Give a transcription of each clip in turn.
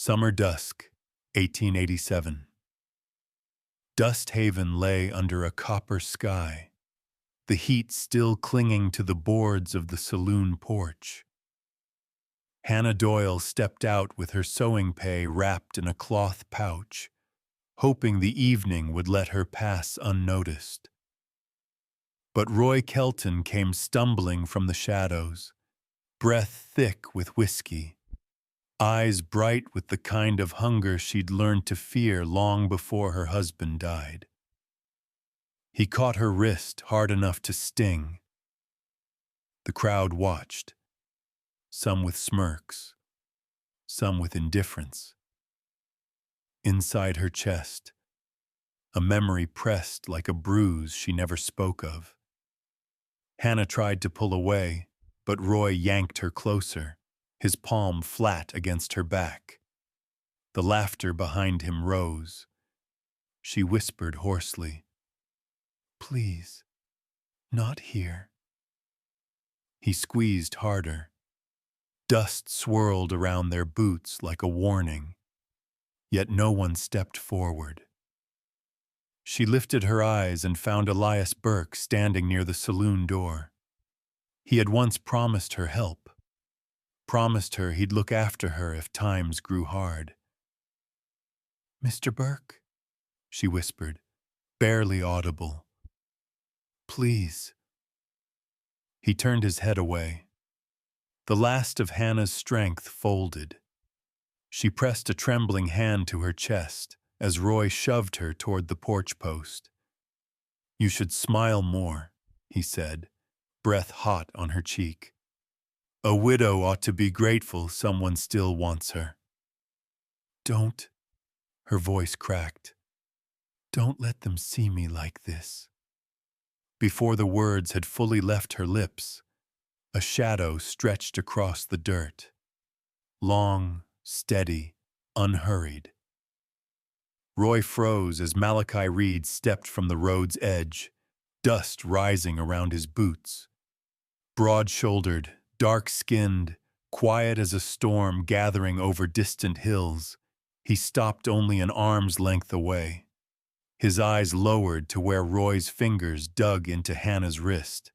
Summer dusk, 1887. Dust Haven lay under a copper sky, the heat still clinging to the boards of the saloon porch. Hannah Doyle stepped out with her sewing pay wrapped in a cloth pouch, hoping the evening would let her pass unnoticed. But Roy Kelton came stumbling from the shadows, breath thick with whiskey, eyes bright with the kind of hunger she'd learned to fear long before her husband died. He caught her wrist hard enough to sting. The crowd watched, some with smirks, some with indifference. Inside her chest, a memory pressed like a bruise she never spoke of. Hannah tried to pull away, but Roy yanked her closer, his palm flat against her back. The laughter behind him rose. She whispered hoarsely, "Please, not here." He squeezed harder. Dust swirled around their boots like a warning, yet no one stepped forward. She lifted her eyes and found Elias Burke standing near the saloon door. He had once promised her help, promised her he'd look after her if times grew hard. "Mr. Burke," she whispered, barely audible. "Please." He turned his head away. The last of Hannah's strength folded. She pressed a trembling hand to her chest as Roy shoved her toward the porch post. "You should smile more," he said, breath hot on her cheek. "A widow ought to be grateful someone still wants her." "Don't," her voice cracked. "Don't let them see me like this." Before the words had fully left her lips, a shadow stretched across the dirt. Long, steady, unhurried. Roy froze as Malachi Reed stepped from the road's edge, dust rising around his boots. Broad-shouldered, dark-skinned, quiet as a storm gathering over distant hills, he stopped only an arm's length away. His eyes lowered to where Roy's fingers dug into Hannah's wrist.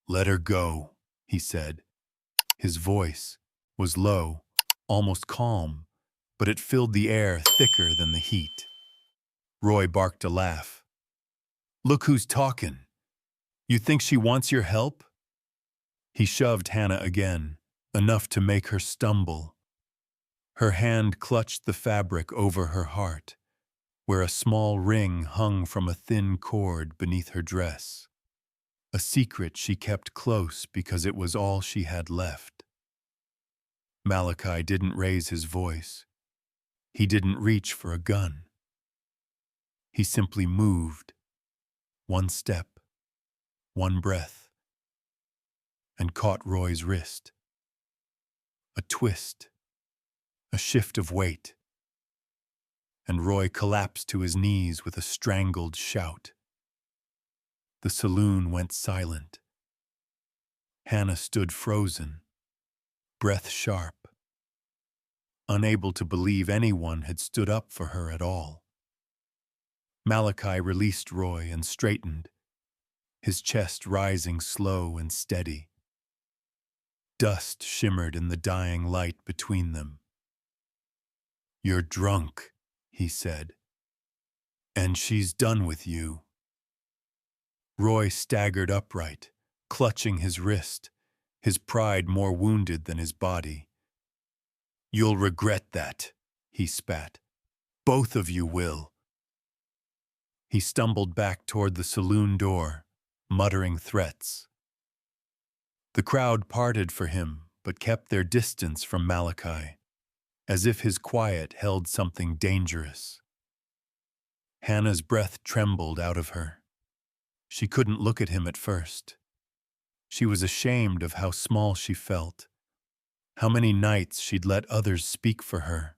"Let her go," he said. His voice was low, almost calm, but it filled the air thicker than the heat. Roy barked a laugh. "Look who's talking. You think she wants your help?" He shoved Hannah again, enough to make her stumble. Her hand clutched the fabric over her heart, where a small ring hung from a thin cord beneath her dress. A secret she kept close because it was all she had left. Malachi didn't raise his voice. He didn't reach for a gun. He simply moved, one step, one breath, and caught Roy's wrist. A twist, a shift of weight, and Roy collapsed to his knees with a strangled shout. The saloon went silent. Hannah stood frozen, breath sharp, unable to believe anyone had stood up for her at all. Malachi released Roy and straightened, his chest rising slow and steady. Dust shimmered in the dying light between them. "You're drunk," he said, "and she's done with you." Roy staggered upright, clutching his wrist, his pride more wounded than his body. "You'll regret that," he spat. "Both of you will." He stumbled back toward the saloon door, muttering threats. The crowd parted for him, but kept their distance from Malachi, as if his quiet held something dangerous. Hannah's breath trembled out of her. She couldn't look at him at first. She was ashamed of how small she felt, how many nights she'd let others speak for her,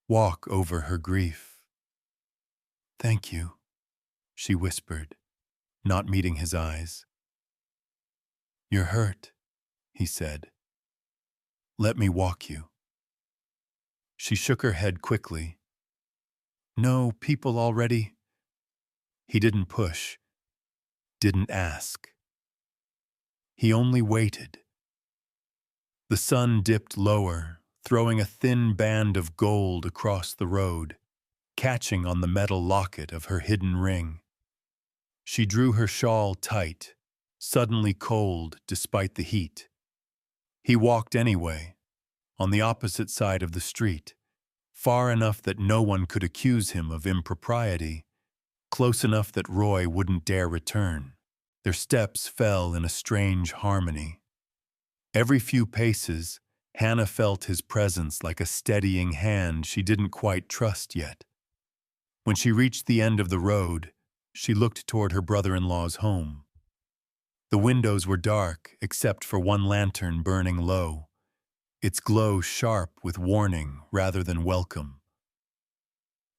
walk over her grief. "Thank you," she whispered, not meeting his eyes. "You're hurt," he said. "Let me walk you." She shook her head quickly. No, people already. He didn't push, didn't ask. He only waited. The sun dipped lower, throwing a thin band of gold across the road, catching on the metal locket of her hidden ring. She drew her shawl tight, suddenly cold despite the heat. He walked anyway, on the opposite side of the street, far enough that no one could accuse him of impropriety, close enough that Roy wouldn't dare return. Their steps fell in a strange harmony. Every few paces, Hannah felt his presence like a steadying hand she didn't quite trust yet. When she reached the end of the road, she looked toward her brother-in-law's home. The windows were dark except for one lantern burning low, its glow sharp with warning rather than welcome.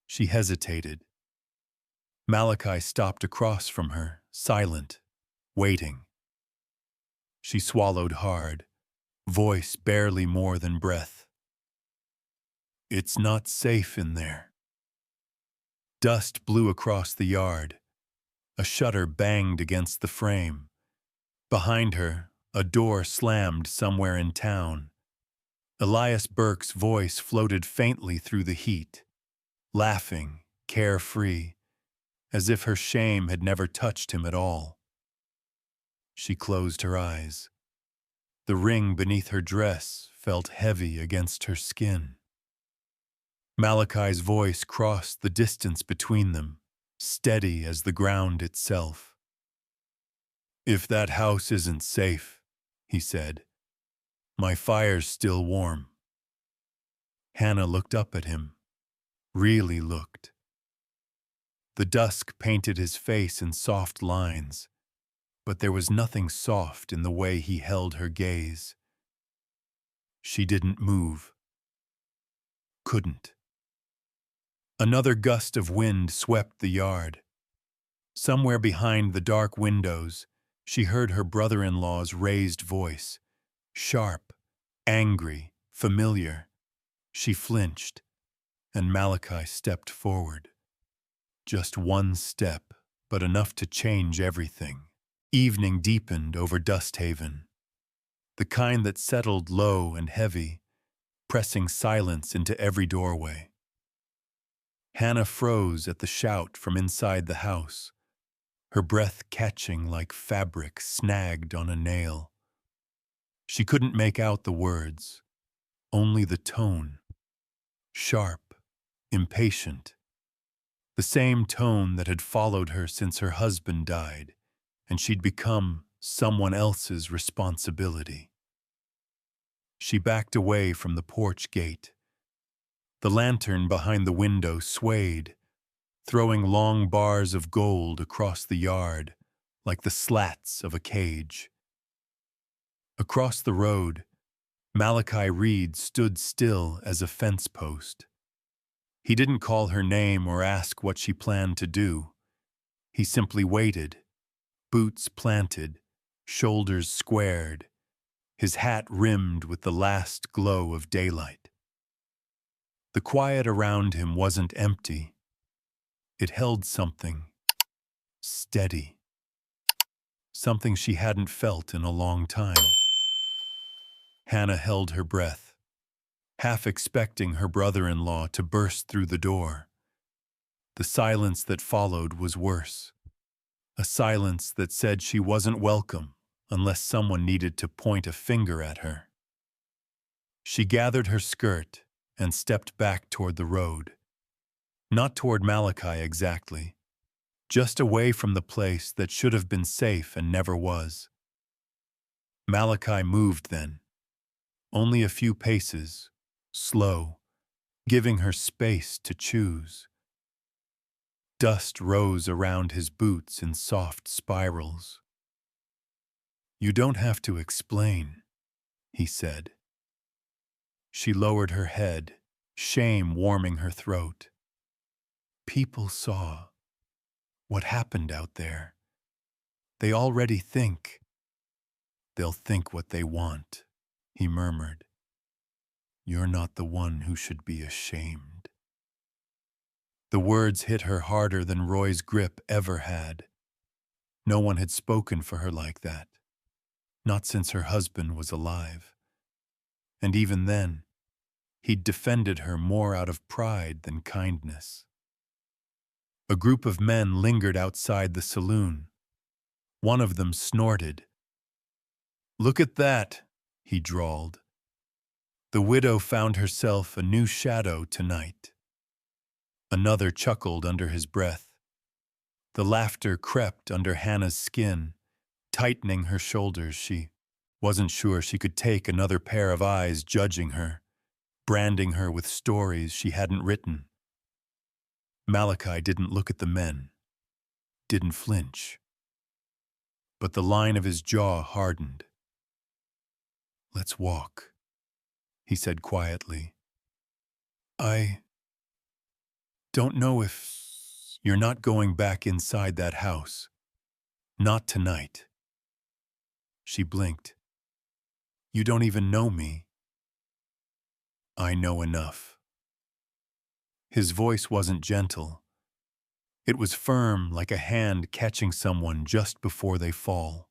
She hesitated. Malachi stopped across from her, silent, waiting. She swallowed hard, voice barely more than breath. It's not safe in there. Dust blew across the yard. A shutter banged against the frame. Behind her, a door slammed somewhere in town. Elias Burke's voice floated faintly through the heat, laughing, carefree, as if her shame had never touched him at all. She closed her eyes. The ring beneath her dress felt heavy against her skin. Malachi's voice crossed the distance between them, steady as the ground itself. If that house isn't safe, he said, my fire's still warm. Hannah looked up at him, really looked. The dusk painted his face in soft lines, but there was nothing soft in the way he held her gaze. She didn't move. Couldn't. Another gust of wind swept the yard. Somewhere behind the dark windows, she heard her brother-in-law's raised voice, sharp, angry, familiar. She flinched, and Malachi stepped forward. Just one step, but enough to change everything. Evening deepened over Dusthaven, the kind that settled low and heavy, pressing silence into every doorway. Hannah froze at the shout from inside the house, her breath catching like fabric snagged on a nail. She couldn't make out the words, only the tone. Sharp, impatient. The same tone that had followed her since her husband died, and she'd become someone else's responsibility. She backed away from the porch gate. The lantern behind the window swayed, throwing long bars of gold across the yard like the slats of a cage. Across the road, Malachi Reed stood still as a fence post. He didn't call her name or ask what she planned to do. He simply waited, boots planted, shoulders squared, his hat rimmed with the last glow of daylight. The quiet around him wasn't empty. It held something steady, something she hadn't felt in a long time. Hannah held her breath, half expecting her brother-in-law to burst through the door. The silence that followed was worse, a silence that said she wasn't welcome unless someone needed to point a finger at her. She gathered her skirt and stepped back toward the road. Not toward Malachi exactly, just away from the place that should have been safe and never was. Malachi moved then, only a few paces, slow, giving her space to choose. Dust rose around his boots in soft spirals. You don't have to explain, he said. She lowered her head, shame warming her throat. People saw what happened out there. They already think. They'll think what they want, he murmured. You're not the one who should be ashamed. The words hit her harder than Roy's grip ever had. No one had spoken for her like that, not since her husband was alive. And even then, he'd defended her more out of pride than kindness. A group of men lingered outside the saloon. One of them snorted. "Look at that," he drawled. "The widow found herself a new shadow tonight." Another chuckled under his breath. The laughter crept under Hannah's skin, tightening her shoulders. She wasn't sure she could take another pair of eyes judging her, branding her with stories she hadn't written. Malachi didn't look at the men, didn't flinch. But the line of his jaw hardened. "Let's walk," he said quietly. "I don't know if you're not going back inside that house. Not tonight." She blinked. "You don't even know me." "I know enough." His voice wasn't gentle. It was firm, like a hand catching someone just before they fall.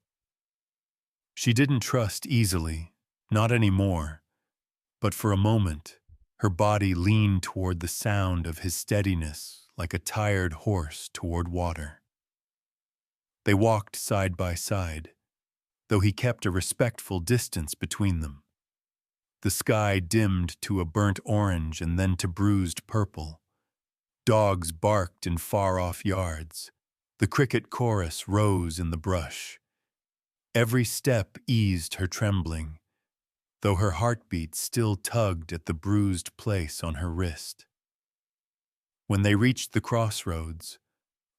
She didn't trust easily, not anymore, but for a moment, her body leaned toward the sound of his steadiness like a tired horse toward water. They walked side by side, though he kept a respectful distance between them. The sky dimmed to a burnt orange and then to bruised purple. Dogs barked in far-off yards. The cricket chorus rose in the brush. Every step eased her trembling, though her heartbeat still tugged at the bruised place on her wrist. When they reached the crossroads,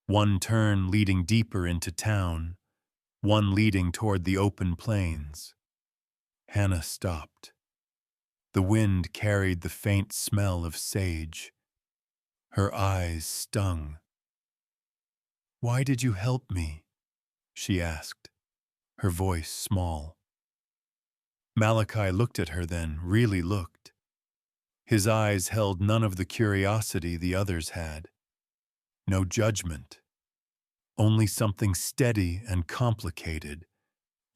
one turn leading deeper into town, one leading toward the open plains, Hannah stopped. The wind carried the faint smell of sage. Her eyes stung. "Why did you help me?" she asked, her voice small. Malachi looked at her then, really looked. His eyes held none of the curiosity the others had. No judgment. Only something steady and complicated,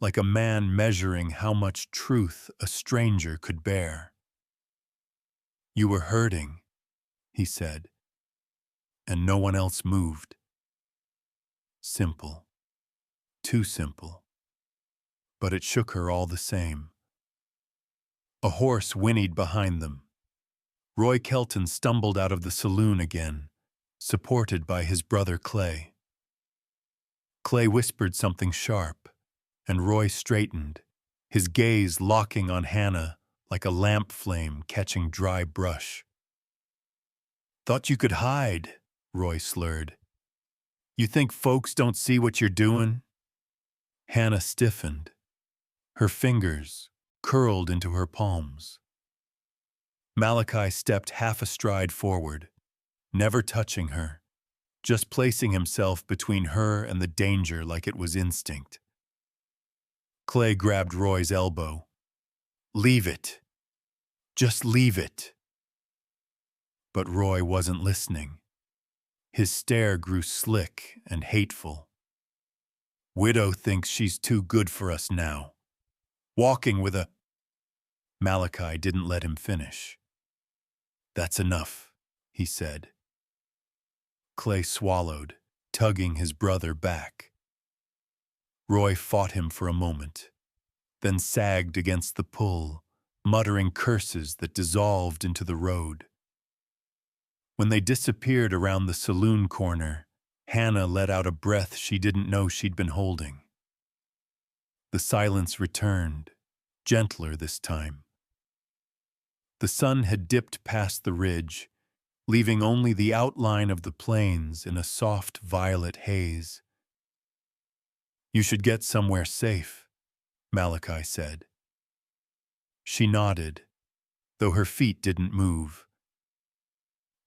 like a man measuring how much truth a stranger could bear. "You were hurting," he said, and no one else moved. Simple. Too simple. But it shook her all the same. A horse whinnied behind them. Roy Kelton stumbled out of the saloon again, supported by his brother Clay. Clay whispered something sharp, and Roy straightened, his gaze locking on Hannah like a lamp flame catching dry brush. "Thought you could hide," Roy slurred. "You think folks don't see what you're doing?" Hannah stiffened. Her fingers curled into her palms. Malachi stepped half a stride forward, never touching her, just placing himself between her and the danger like it was instinct. Clay grabbed Roy's elbow. "Leave it. Just leave it." But Roy wasn't listening. His stare grew slick and hateful. "Widow thinks she's too good for us now. Walking with a—" Malachi didn't let him finish. "That's enough," he said. Clay swallowed, tugging his brother back. Roy fought him for a moment, then sagged against the pull, muttering curses that dissolved into the road. When they disappeared around the saloon corner, Hannah let out a breath she didn't know she'd been holding. The silence returned, gentler this time. The sun had dipped past the ridge, leaving only the outline of the plains in a soft violet haze. "You should get somewhere safe," Malachi said. She nodded, though her feet didn't move.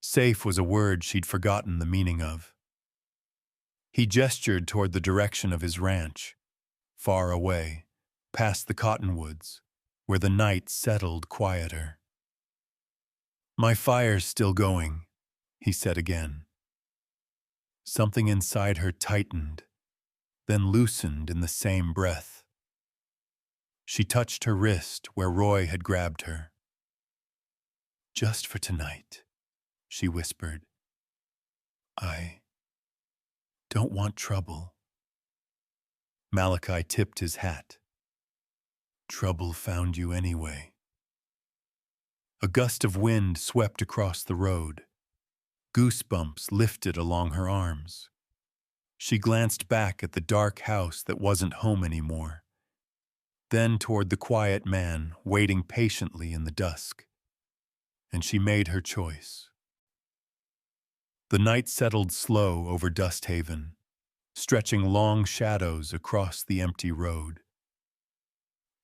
Safe was a word she'd forgotten the meaning of. He gestured toward the direction of his ranch, far away, past the cottonwoods, where the night settled quieter. My fire's still going, he said again. Something inside her tightened, then loosened in the same breath. She touched her wrist where Roy had grabbed her. Just for tonight, she whispered. I don't want trouble. Malachi tipped his hat. Trouble found you anyway. A gust of wind swept across the road. Goosebumps lifted along her arms. She glanced back at the dark house that wasn't home anymore, then toward the quiet man waiting patiently in the dusk. And she made her choice. The night settled slow over Dust Haven, stretching long shadows across the empty road.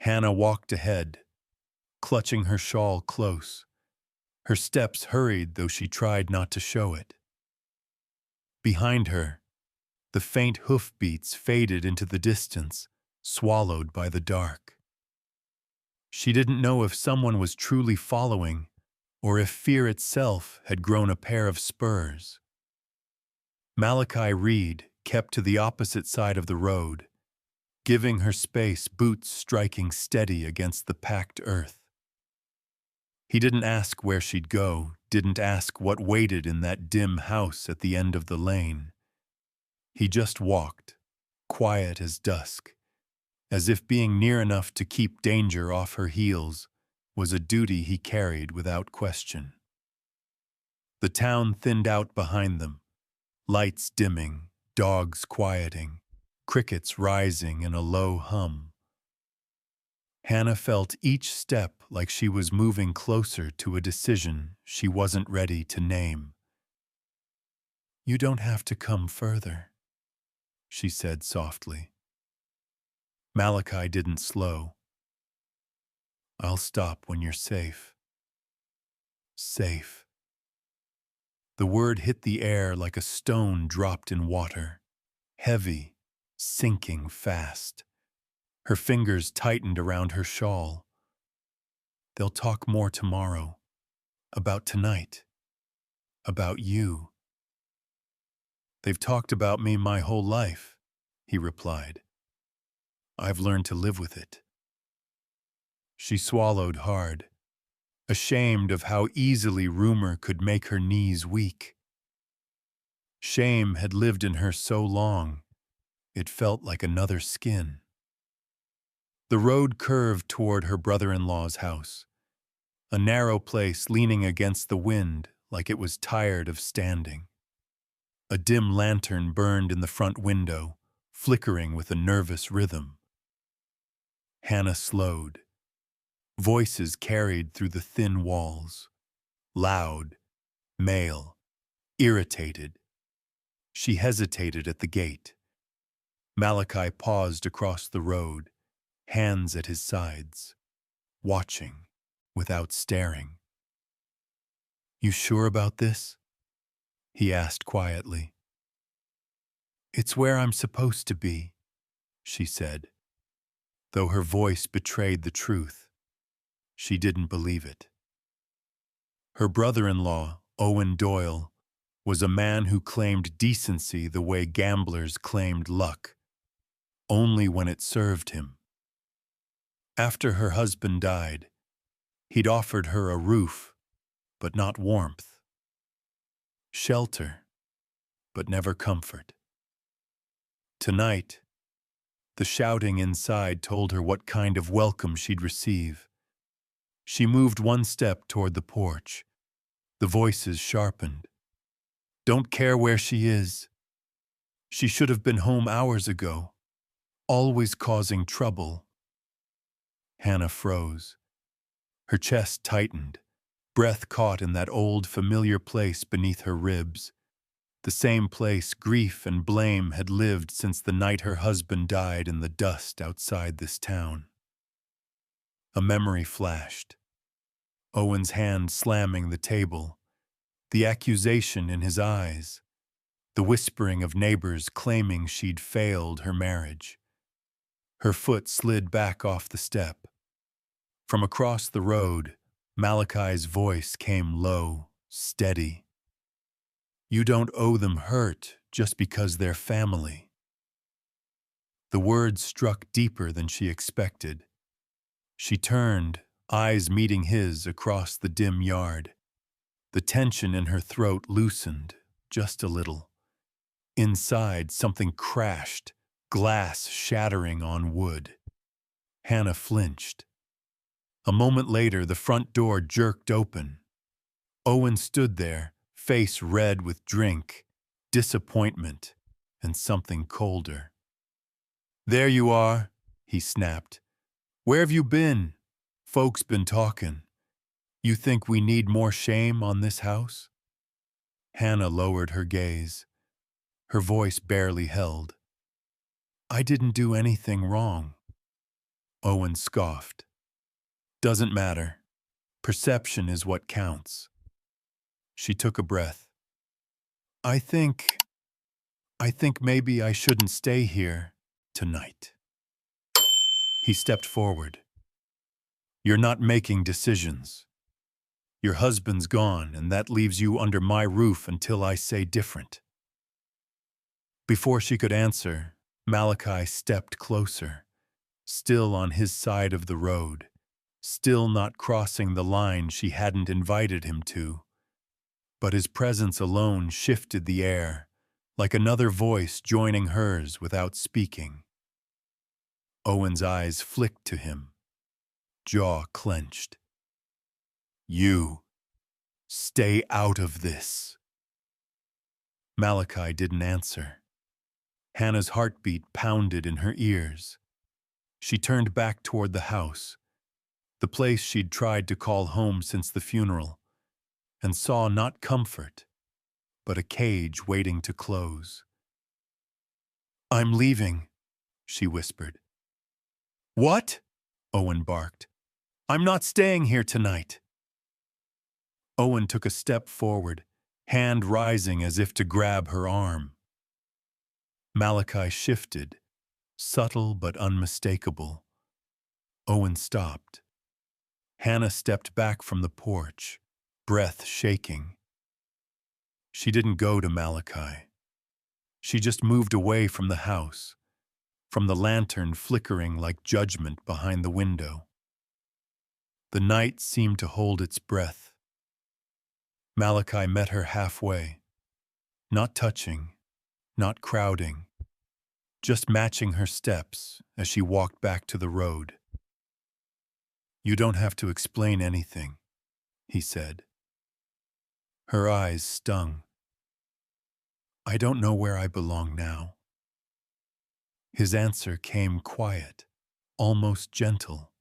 Hannah walked ahead, clutching her shawl close. Her steps hurried, though she tried not to show it. Behind her, the faint hoofbeats faded into the distance, swallowed by the dark. She didn't know if someone was truly following, or if fear itself had grown a pair of spurs. Malachi Reed kept to the opposite side of the road, giving her space, boots striking steady against the packed earth. He didn't ask where she'd go, didn't ask what waited in that dim house at the end of the lane. He just walked, quiet as dusk, as if being near enough to keep danger off her heels was a duty he carried without question. The town thinned out behind them, lights dimming, dogs quieting, crickets rising in a low hum. Hannah felt each step like she was moving closer to a decision she wasn't ready to name. You don't have to come further, she said softly. Malachi didn't slow. I'll stop when you're safe. Safe. The word hit the air like a stone dropped in water, heavy, sinking fast. Her fingers tightened around her shawl. They'll talk more tomorrow, about tonight, about you. They've talked about me my whole life, he replied. I've learned to live with it. She swallowed hard, ashamed of how easily rumor could make her knees weak. Shame had lived in her so long, it felt like another skin. The road curved toward her brother-in-law's house, a narrow place leaning against the wind like it was tired of standing. A dim lantern burned in the front window, flickering with a nervous rhythm. Hannah slowed. Voices carried through the thin walls, loud, male, irritated. She hesitated at the gate. Malachi paused across the road, hands at his sides, watching without staring. You sure about this? He asked quietly. It's where I'm supposed to be, she said, though her voice betrayed the truth. She didn't believe it. Her brother-in-law, Owen Doyle, was a man who claimed decency the way gamblers claimed luck, only when it served him. After her husband died, he'd offered her a roof, but not warmth. Shelter, but never comfort. Tonight, the shouting inside told her what kind of welcome she'd receive. She moved one step toward the porch. The voices sharpened. Don't care where she is. She should have been home hours ago, always causing trouble. Hannah froze. Her chest tightened, breath caught in that old familiar place beneath her ribs, the same place grief and blame had lived since the night her husband died in the dust outside this town. A memory flashed. Owen's hand slamming the table, the accusation in his eyes, the whispering of neighbors claiming she'd failed her marriage. Her foot slid back off the step. From across the road, Malachi's voice came low, steady. You don't owe them hurt just because they're family. The words struck deeper than she expected. She turned, eyes meeting his across the dim yard. The tension in her throat loosened, just a little. Inside, something crashed, glass shattering on wood. Hannah flinched. A moment later, the front door jerked open. Owen stood there, face red with drink, disappointment, and something colder. There you are, he snapped. Where have you been? Folks been talking. You think we need more shame on this house? Hannah lowered her gaze. Her voice barely held. I didn't do anything wrong. Owen scoffed. Doesn't matter. Perception is what counts. She took a breath. I think maybe I shouldn't stay here tonight. He stepped forward. You're not making decisions. Your husband's gone, and that leaves you under my roof until I say different. Before she could answer, Malachi stepped closer, still on his side of the road, still not crossing the line she hadn't invited him to. But his presence alone shifted the air, like another voice joining hers without speaking. Owen's eyes flicked to him, jaw clenched. You, stay out of this. Malachi didn't answer. Hannah's heartbeat pounded in her ears. She turned back toward the house, the place she'd tried to call home since the funeral, and saw not comfort, but a cage waiting to close. I'm leaving, she whispered. What? Owen barked. I'm not staying here tonight. Owen took a step forward, hand rising as if to grab her arm. Malachi shifted, subtle but unmistakable. Owen stopped. Hannah stepped back from the porch, breath shaking. She didn't go to Malachi. She just moved away from the house, from the lantern flickering like judgment behind the window. The night seemed to hold its breath. Malachi met her halfway, not touching, not crowding, just matching her steps as she walked back to the road. You don't have to explain anything, he said. Her eyes stung. I don't know where I belong now. His answer came quiet, almost gentle.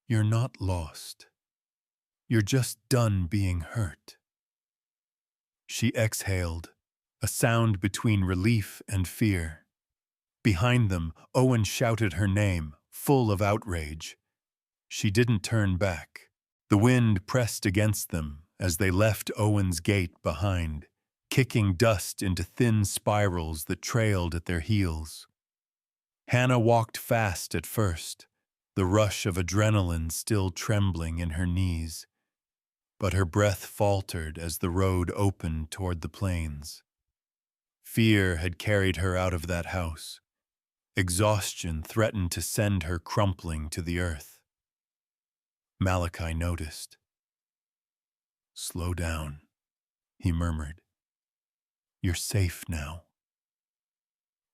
You're not lost. You're just done being hurt. She exhaled, a sound between relief and fear. Behind them, Owen shouted her name, full of outrage. She didn't turn back. The wind pressed against them as they left Owen's gate behind, kicking dust into thin spirals that trailed at their heels. Hannah walked fast at first, the rush of adrenaline still trembling in her knees. But her breath faltered as the road opened toward the plains. Fear had carried her out of that house. Exhaustion threatened to send her crumpling to the earth. Malachi noticed. Slow down, he murmured. You're safe now.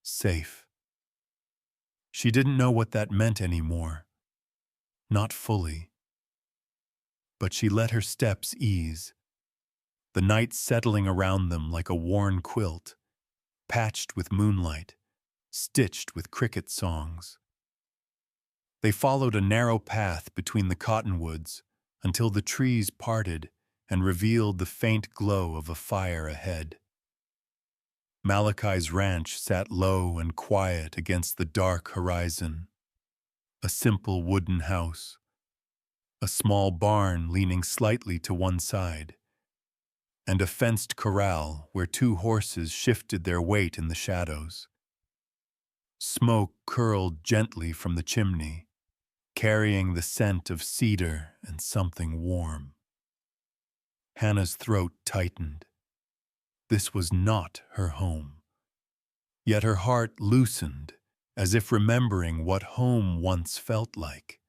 Safe. She didn't know what that meant anymore. Not fully. But she let her steps ease, the night settling around them like a worn quilt, patched with moonlight, stitched with cricket songs. They followed a narrow path between the cottonwoods until the trees parted and revealed the faint glow of a fire ahead. Malachi's ranch sat low and quiet against the dark horizon. A simple wooden house, a small barn leaning slightly to one side, and a fenced corral where two horses shifted their weight in the shadows. Smoke curled gently from the chimney, carrying the scent of cedar and something warm. Hannah's throat tightened. This was not her home. Yet her heart loosened, as if remembering what home once felt like.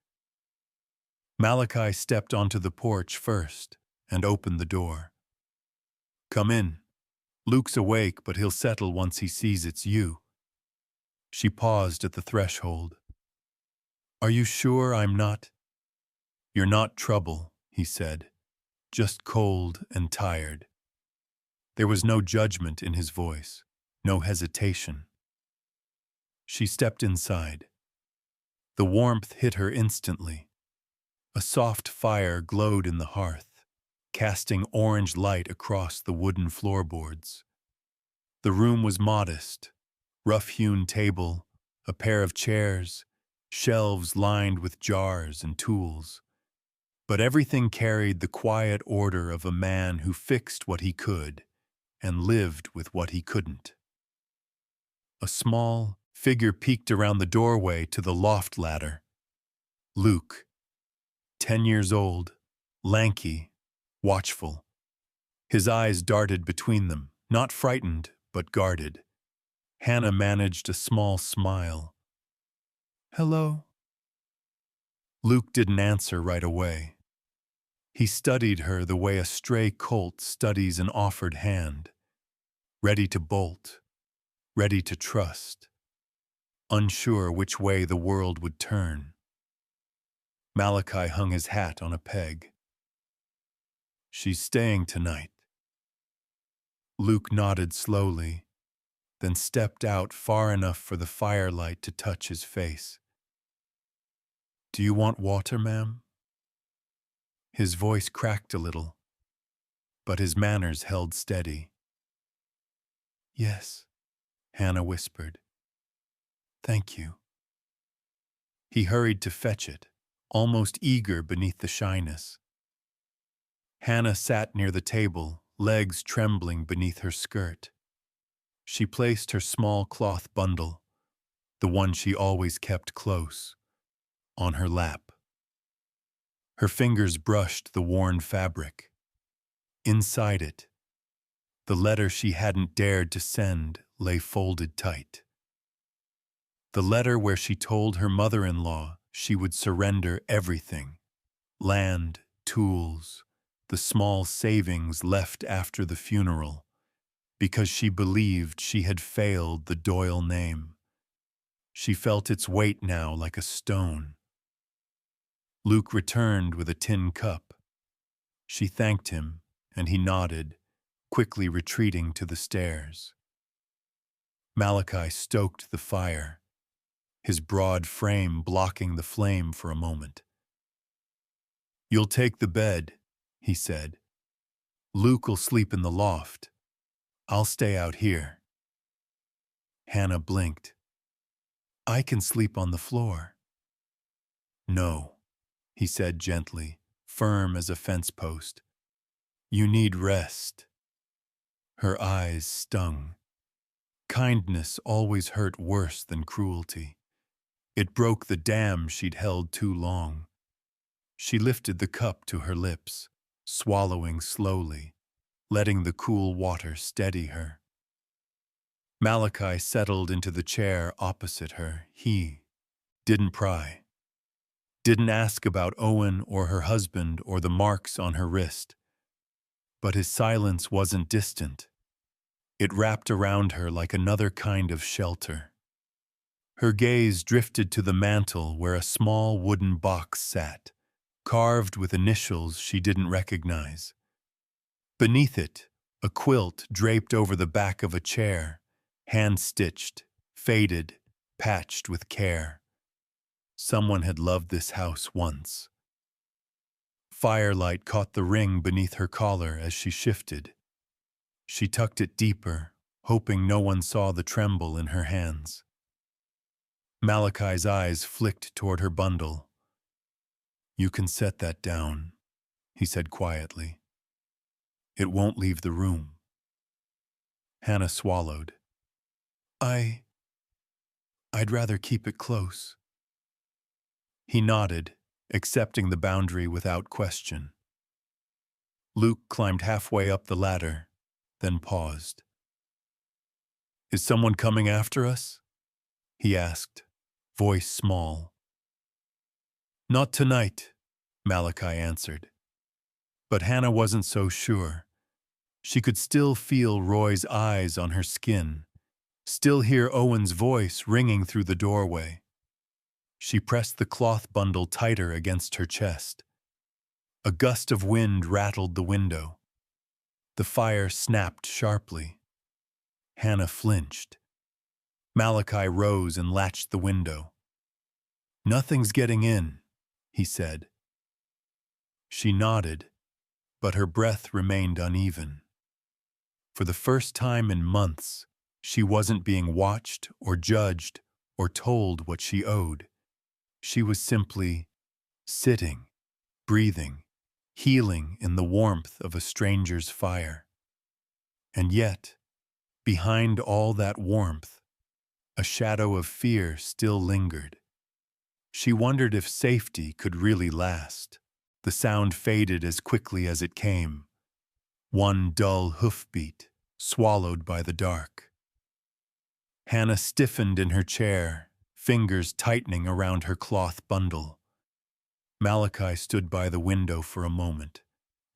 Malachi stepped onto the porch first and opened the door. "Come in. Luke's awake, but he'll settle once he sees it's you." She paused at the threshold. "Are you sure I'm not?" "You're not trouble," he said, "just cold and tired." There was no judgment in his voice, no hesitation. She stepped inside. The warmth hit her instantly. A soft fire glowed in the hearth, casting orange light across the wooden floorboards. The room was modest: rough-hewn table, a pair of chairs, shelves lined with jars and tools. But everything carried the quiet order of a man who fixed what he could and lived with what he couldn't. A small figure peeked around the doorway to the loft ladder. Luke, 10 years old, lanky, watchful. His eyes darted between them, not frightened, but guarded. Hannah managed a small smile. "Hello." Luke didn't answer right away. He studied her the way a stray colt studies an offered hand, ready to bolt, ready to trust, unsure which way the world would turn. Malachi hung his hat on a peg. "She's staying tonight." Luke nodded slowly, then stepped out far enough for the firelight to touch his face. "Do you want water, ma'am?" His voice cracked a little, but his manners held steady. "Yes," Hannah whispered. "Thank you." He hurried to fetch it, almost eager beneath the shyness. Hannah sat near the table, legs trembling beneath her skirt. She placed her small cloth bundle, the one she always kept close, on her lap. Her fingers brushed the worn fabric. Inside it, the letter she hadn't dared to send lay folded tight. The letter where she told her mother-in-law she would surrender everything: land, tools, the small savings left after the funeral, because she believed she had failed the Doyle name. She felt its weight now like a stone. Luke returned with a tin cup. She thanked him, and he nodded, quickly retreating to the stairs. Malachi stoked the fire, his broad frame blocking the flame for a moment. "You'll take the bed," he said. "Luke'll sleep in the loft. I'll stay out here." Hannah blinked. "I can sleep on the floor." "No," he said gently, firm as a fence post. "You need rest." Her eyes stung. Kindness always hurt worse than cruelty. It broke the dam she'd held too long. She lifted the cup to her lips, swallowing slowly, letting the cool water steady her. Malachi settled into the chair opposite her. He didn't pry, didn't ask about Owen or her husband or the marks on her wrist. But his silence wasn't distant. It wrapped around her like another kind of shelter. Her gaze drifted to the mantel where a small wooden box sat, carved with initials she didn't recognize. Beneath it, a quilt draped over the back of a chair, hand-stitched, faded, patched with care. Someone had loved this house once. Firelight caught the ring beneath her collar as she shifted. She tucked it deeper, hoping no one saw the tremble in her hands. Malachi's eyes flicked toward her bundle. "You can set that down," he said quietly. "It won't leave the room." Hannah swallowed. I'd rather keep it close." He nodded, accepting the boundary without question. Luke climbed halfway up the ladder, then paused. "Is someone coming after us?" he asked, voice small. "Not tonight," Malachi answered. But Hannah wasn't so sure. She could still feel Roy's eyes on her skin, still hear Owen's voice ringing through the doorway. She pressed the cloth bundle tighter against her chest. A gust of wind rattled the window. The fire snapped sharply. Hannah flinched. Malachi rose and latched the window. "Nothing's getting in," he said. She nodded, but her breath remained uneven. For the first time in months, she wasn't being watched or judged or told what she owed. She was simply sitting, breathing, healing in the warmth of a stranger's fire. And yet, behind all that warmth, a shadow of fear still lingered. She wondered if safety could really last. The sound faded as quickly as it came. One dull hoofbeat, swallowed by the dark. Hannah stiffened in her chair, fingers tightening around her cloth bundle. Malachi stood by the window for a moment,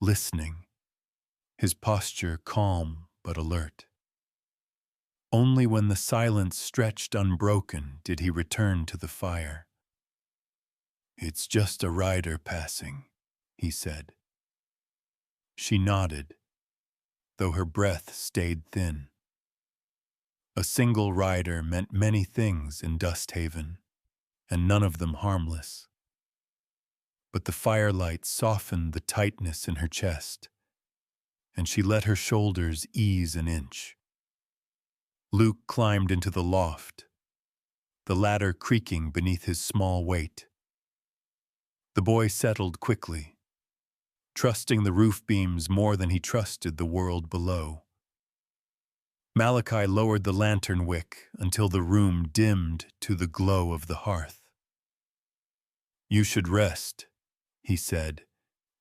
listening, his posture calm but alert. Only when the silence stretched unbroken did he return to the fire. "It's just a rider passing," he said. She nodded, though her breath stayed thin. A single rider meant many things in Dust Haven, and none of them harmless. But the firelight softened the tightness in her chest, and she let her shoulders ease an inch. Luke climbed into the loft, the ladder creaking beneath his small weight. The boy settled quickly, trusting the roof beams more than he trusted the world below. Malachi lowered the lantern wick until the room dimmed to the glow of the hearth. "You should rest," he said,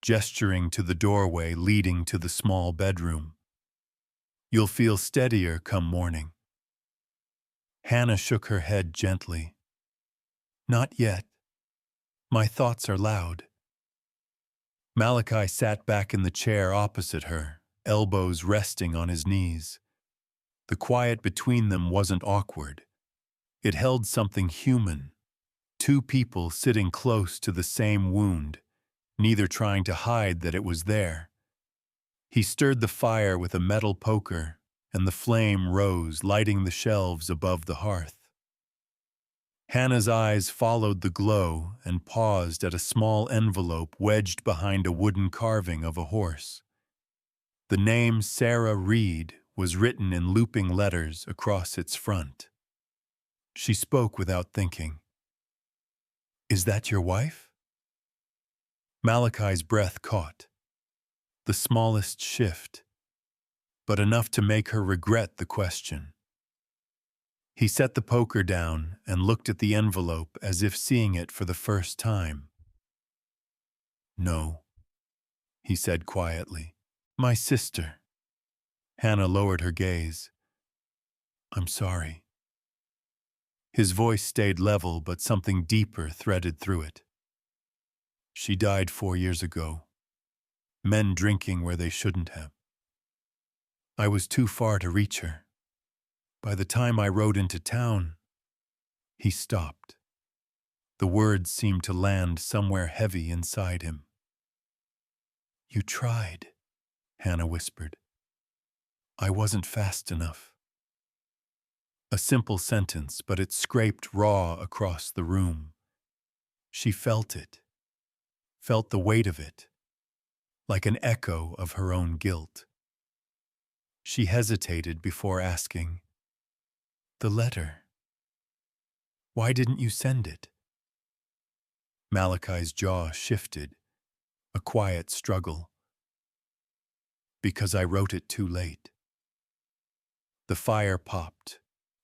gesturing to the doorway leading to the small bedroom. "You'll feel steadier come morning." Hannah shook her head gently. "Not yet. My thoughts are loud." Malachi sat back in the chair opposite her, elbows resting on his knees. The quiet between them wasn't awkward. It held something human. Two people sitting close to the same wound, neither trying to hide that it was there. He stirred the fire with a metal poker, and the flame rose, lighting the shelves above the hearth. Hannah's eyes followed the glow and paused at a small envelope wedged behind a wooden carving of a horse. The name Sarah Reed was written in looping letters across its front. She spoke without thinking. "Is that your wife?" Malachi's breath caught. The smallest shift, but enough to make her regret the question. He set the poker down and looked at the envelope as if seeing it for the first time. "No," he said quietly. "My sister." Hannah lowered her gaze. "I'm sorry." His voice stayed level, but something deeper threaded through it. "She died 4 years ago. Men drinking where they shouldn't have. I was too far to reach her. By the time I rode into town..." He stopped. The words seemed to land somewhere heavy inside him. "You tried," Hannah whispered. "I wasn't fast enough." A simple sentence, but it scraped raw across the room. She felt it, felt the weight of it, like an echo of her own guilt. She hesitated before asking, "The letter. Why didn't you send it?" Malachi's jaw shifted, a quiet struggle. "Because I wrote it too late." The fire popped,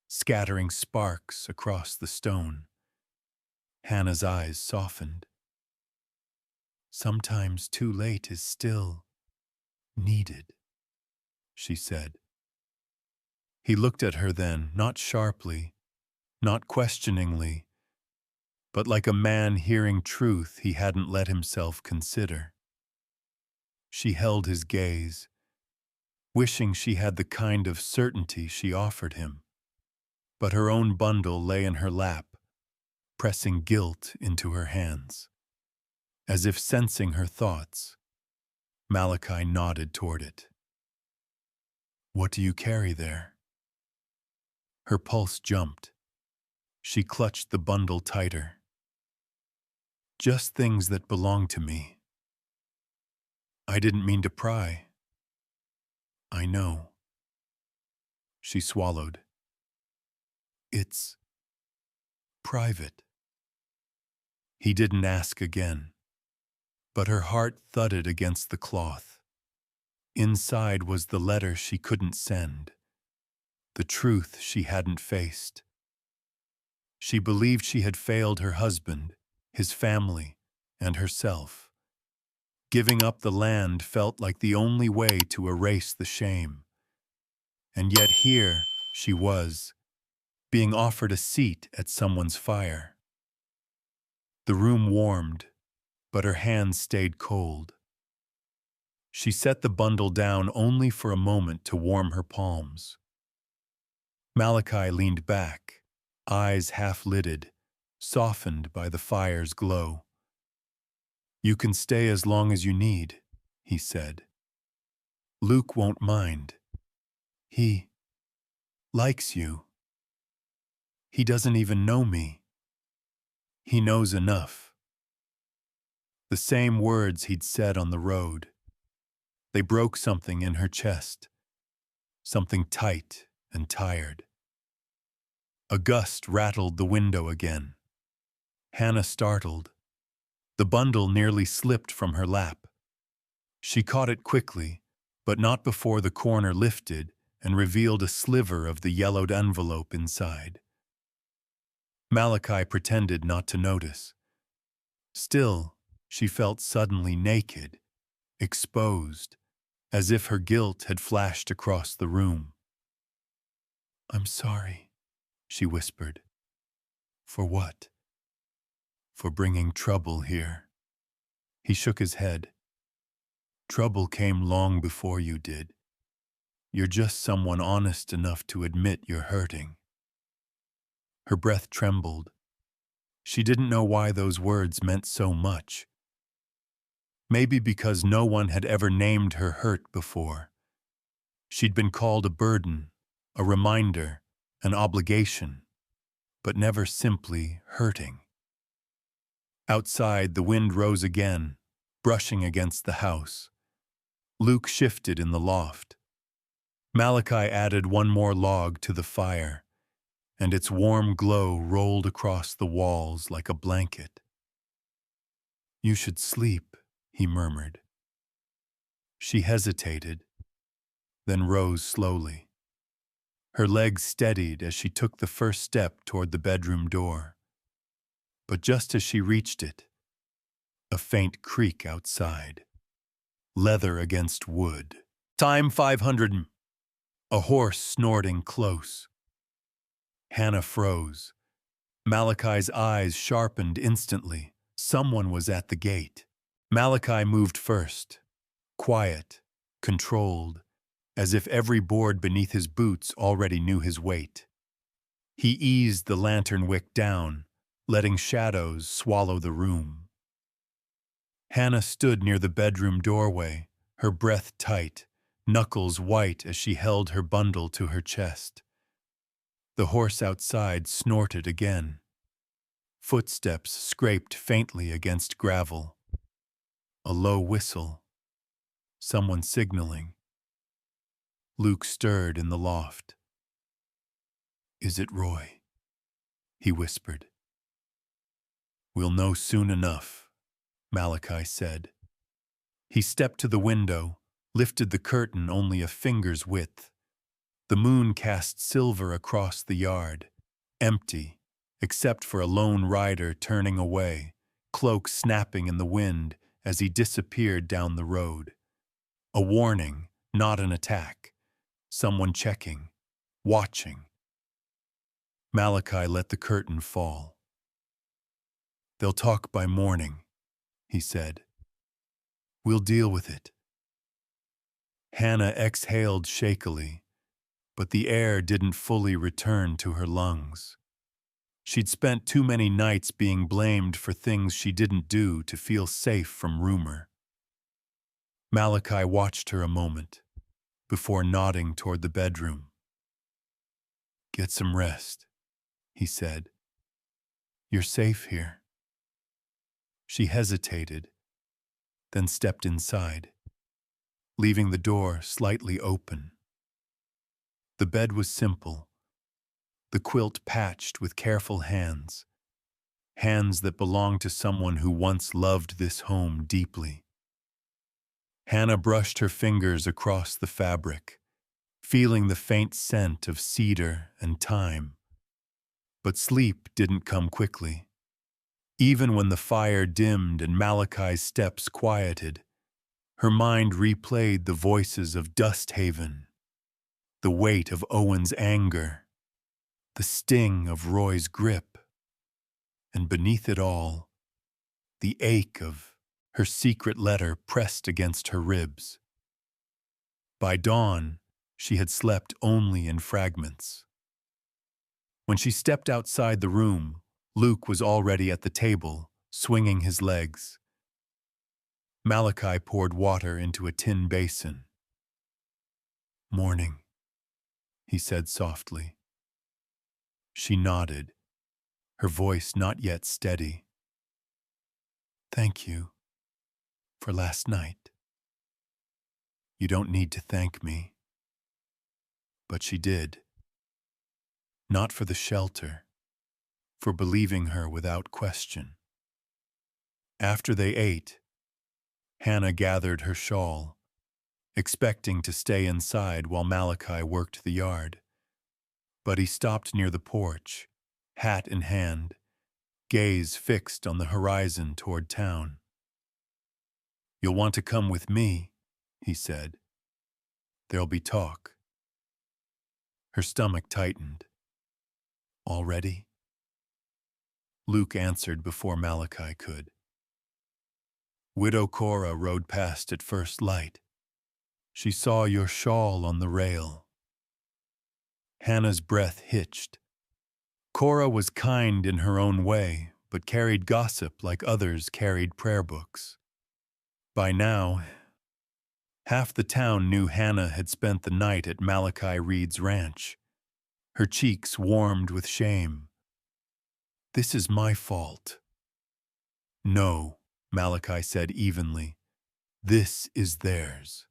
scattering sparks across the stone. Hannah's eyes softened. Sometimes too late is still needed, she said. He looked at her then, not sharply, not questioningly, but like a man hearing truth he hadn't let himself consider. She held his gaze, wishing she had the kind of certainty she offered him. But her own bundle lay in her lap, pressing guilt into her hands. As if sensing her thoughts, Malachi nodded toward it. What do you carry there? Her pulse jumped. She clutched the bundle tighter. Just things that belong to me. I didn't mean to pry. I know. She swallowed. It's private. He didn't ask again, but her heart thudded against the cloth. Inside was the letter she couldn't send, the truth she hadn't faced. She believed she had failed her husband, his family, and herself. Giving up the land felt like the only way to erase the shame. And yet here she was, being offered a seat at someone's fire. The room warmed, but her hands stayed cold. She set the bundle down only for a moment to warm her palms. Malachi leaned back, eyes half-lidded, softened by the fire's glow. You can stay as long as you need, he said. Luke won't mind. He likes you. He doesn't even know me. He knows enough. The same words he'd said on the road. They broke something in her chest, something tight and tired. A gust rattled the window again. Hannah startled. The bundle nearly slipped from her lap. She caught it quickly, but not before the corner lifted and revealed a sliver of the yellowed envelope inside. Malachi pretended not to notice. Still, she felt suddenly naked, exposed, as if her guilt had flashed across the room. I'm sorry, she whispered. For what? For bringing trouble here. He shook his head. Trouble came long before you did. You're just someone honest enough to admit you're hurting. Her breath trembled. She didn't know why those words meant so much. Maybe because no one had ever named her hurt before. She'd been called a burden, a reminder, an obligation, but never simply hurting. Outside, the wind rose again, brushing against the house. Luke shifted in the loft. Malachi added one more log to the fire, and its warm glow rolled across the walls like a blanket. You should sleep, he murmured. She hesitated, then rose slowly. Her legs steadied as she took the first step toward the bedroom door. But just as she reached it, a faint creak outside. Leather against wood. Time 500. A horse snorting close. Hannah froze. Malachi's eyes sharpened instantly. Someone was at the gate. Malachi moved first, quiet, controlled, as if every board beneath his boots already knew his weight. He eased the lantern wick down, letting shadows swallow the room. Hannah stood near the bedroom doorway, her breath tight, knuckles white as she held her bundle to her chest. The horse outside snorted again. Footsteps scraped faintly against gravel. A low whistle. Someone signaling. Luke stirred in the loft. Is it Roy? He whispered. We'll know soon enough, Malachi said. He stepped to the window, lifted the curtain only a finger's width. The moon cast silver across the yard, empty, except for a lone rider turning away, cloak snapping in the wind as he disappeared down the road. A warning, not an attack. Someone checking, watching. Malachi let the curtain fall. "They'll talk by morning," he said. "We'll deal with it." Hannah exhaled shakily, but the air didn't fully return to her lungs. She'd spent too many nights being blamed for things she didn't do to feel safe from rumor. Malachi watched her a moment, before nodding toward the bedroom. "Get some rest," he said. "You're safe here." She hesitated, then stepped inside, leaving the door slightly open. The bed was simple, the quilt patched with careful hands, hands that belonged to someone who once loved this home deeply. Hannah brushed her fingers across the fabric, feeling the faint scent of cedar and thyme. But sleep didn't come quickly. Even when the fire dimmed and Malachi's steps quieted, her mind replayed the voices of Dusthaven, the weight of Owen's anger, the sting of Roy's grip, and beneath it all, the ache of her secret letter pressed against her ribs. By dawn, she had slept only in fragments. When she stepped outside the room, Luke was already at the table, swinging his legs. Malachi poured water into a tin basin. "Morning," he said softly. She nodded, her voice not yet steady. "Thank you for last night." "You don't need to thank me." But she did. Not for the shelter, for believing her without question. After they ate, Hannah gathered her shawl, expecting to stay inside while Malachi worked the yard. But he stopped near the porch, hat in hand, gaze fixed on the horizon toward town. "You'll want to come with me," he said. "There'll be talk." Her stomach tightened. "Already?" Luke answered before Malachi could. "Widow Cora rode past at first light. She saw your shawl on the rail." Hannah's breath hitched. Cora was kind in her own way, but carried gossip like others carried prayer books. By now, half the town knew Hannah had spent the night at Malachi Reed's ranch. Her cheeks warmed with shame. "This is my fault." "No," Malachi said evenly. "This is theirs."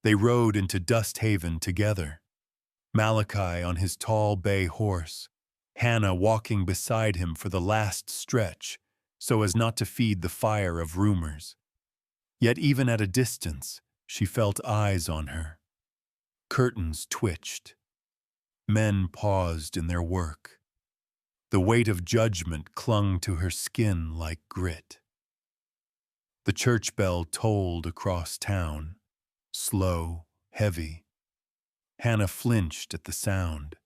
They rode into Dusthaven together. Malachi on his tall bay horse, Hannah walking beside him for the last stretch, so as not to feed the fire of rumors. Yet even at a distance, she felt eyes on her. Curtains twitched. Men paused in their work. The weight of judgment clung to her skin like grit. The church bell tolled across town, slow, heavy. Hannah flinched at the sound.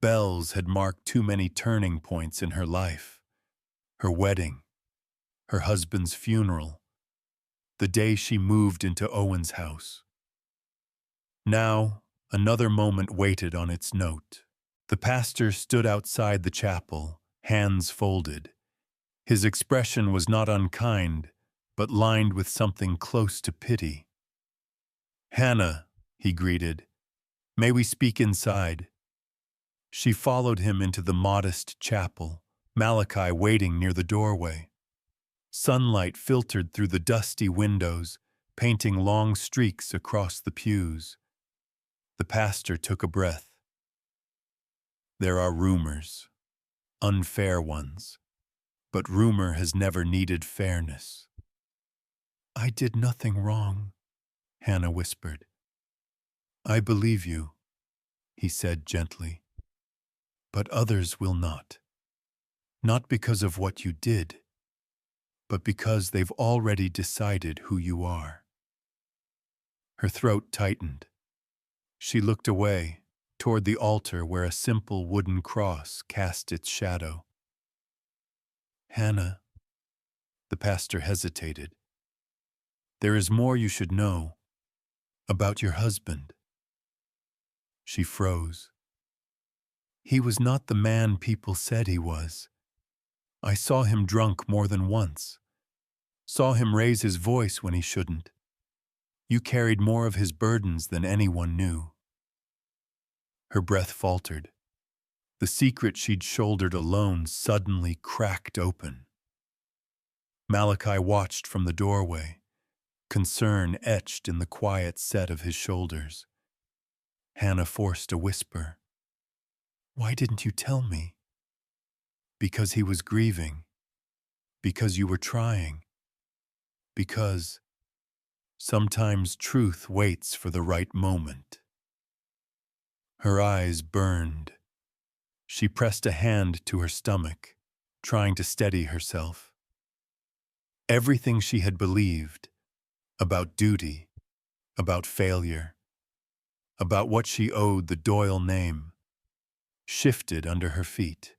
Bells had marked too many turning points in her life. Her wedding, her husband's funeral, the day she moved into Owen's house. Now, another moment waited on its note. The pastor stood outside the chapel, hands folded. His expression was not unkind, but lined with something close to pity. "Hannah," he greeted, "may we speak inside?" She followed him into the modest chapel, Malachi waiting near the doorway. Sunlight filtered through the dusty windows, painting long streaks across the pews. The pastor took a breath. "There are rumors, unfair ones, but rumor has never needed fairness." "I did nothing wrong," Hannah whispered. "I believe you," he said gently. but others will not. Not because of what you did, but because they've already decided who you are. Her throat tightened. She looked away, toward the altar where a simple wooden cross cast its shadow. Hannah, the pastor hesitated. There is more you should know about your husband. She froze. He was not the man people said he was. I saw him drunk more than once. Saw him raise his voice when he shouldn't. You carried more of his burdens than anyone knew. Her breath faltered. The secret she'd shouldered alone suddenly cracked open. Malachi watched from the doorway, concern etched in the quiet set of his shoulders. Hannah forced a whisper. Why didn't you tell me? Because he was grieving. Because you were trying. Because sometimes truth waits for the right moment. Her eyes burned. She pressed a hand to her stomach, trying to steady herself. Everything she had believed about duty, about failure, about what she owed the Doyle name, shifted under her feet.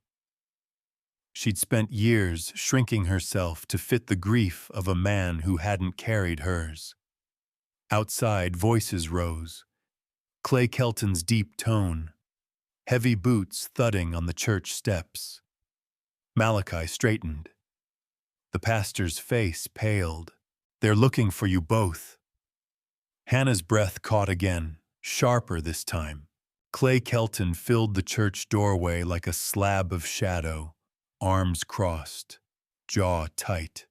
She'd spent years shrinking herself to fit the grief of a man who hadn't carried hers. Outside, voices rose. Clay Kelton's deep tone, heavy boots thudding on the church steps. Malachi straightened. The pastor's face paled. They're looking for you both. Hannah's breath caught again, sharper this time. Clay Kelton filled the church doorway like a slab of shadow, arms crossed, jaw tight.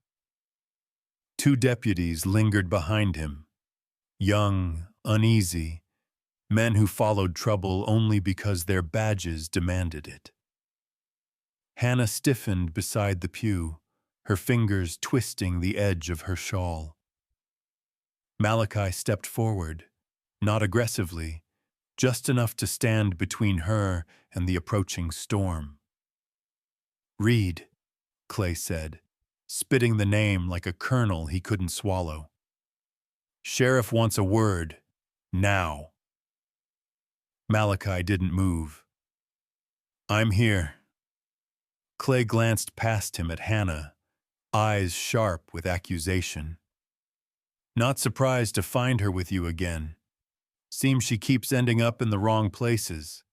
Two deputies lingered behind him, young, uneasy, men who followed trouble only because their badges demanded it. Hannah stiffened beside the pew, her fingers twisting the edge of her shawl. Malachi stepped forward, not aggressively, just enough to stand between her and the approaching storm. Read, Clay said, spitting the name like a kernel he couldn't swallow. Sheriff wants a word, now. Malachi didn't move. I'm here. Clay glanced past him at Hannah, eyes sharp with accusation. Not surprised to find her with you again. Seems she keeps ending up in the wrong places.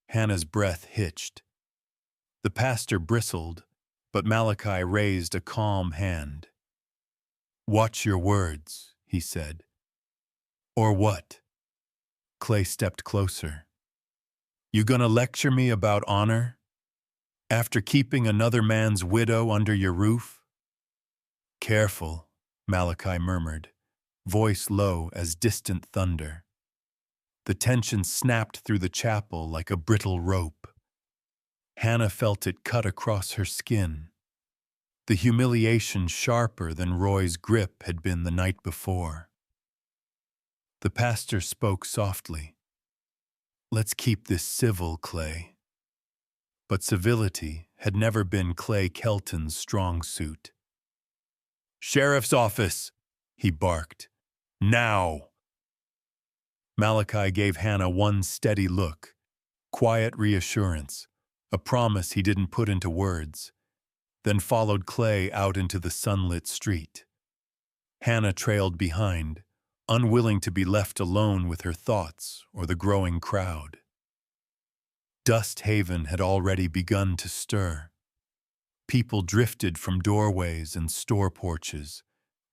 Hannah's breath hitched. The pastor bristled, but Malachi raised a calm hand. Watch your words, he said. Or what? Clay stepped closer. You gonna lecture me about honor? After keeping another man's widow under your roof? Careful, Malachi murmured, voice low as distant thunder. The tension snapped through the chapel like a brittle rope. Hannah felt it cut across her skin. The humiliation sharper than Roy's grip had been the night before. The pastor spoke softly. Let's keep this civil, Clay. But civility had never been Clay Kelton's strong suit. Sheriff's office, he barked. Now! Malachi gave Hannah one steady look, quiet reassurance, a promise he didn't put into words, then followed Clay out into the sunlit street. Hannah trailed behind, unwilling to be left alone with her thoughts or the growing crowd. Dust Haven had already begun to stir. People drifted from doorways and store porches,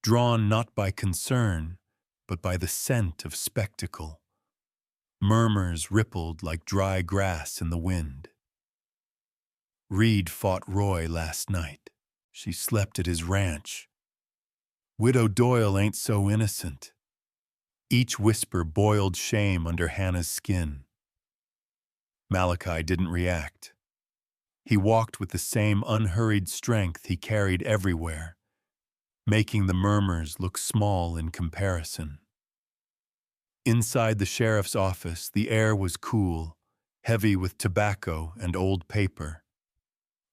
drawn not by concern, but by the scent of spectacle. Murmurs rippled like dry grass in the wind. Reed fought Roy last night. She slept at his ranch. Widow Doyle ain't so innocent. Each whisper boiled shame under Hannah's skin. Malachi didn't react. He walked with the same unhurried strength he carried everywhere, making the murmurs look small in comparison. Inside the sheriff's office, the air was cool, heavy with tobacco and old paper.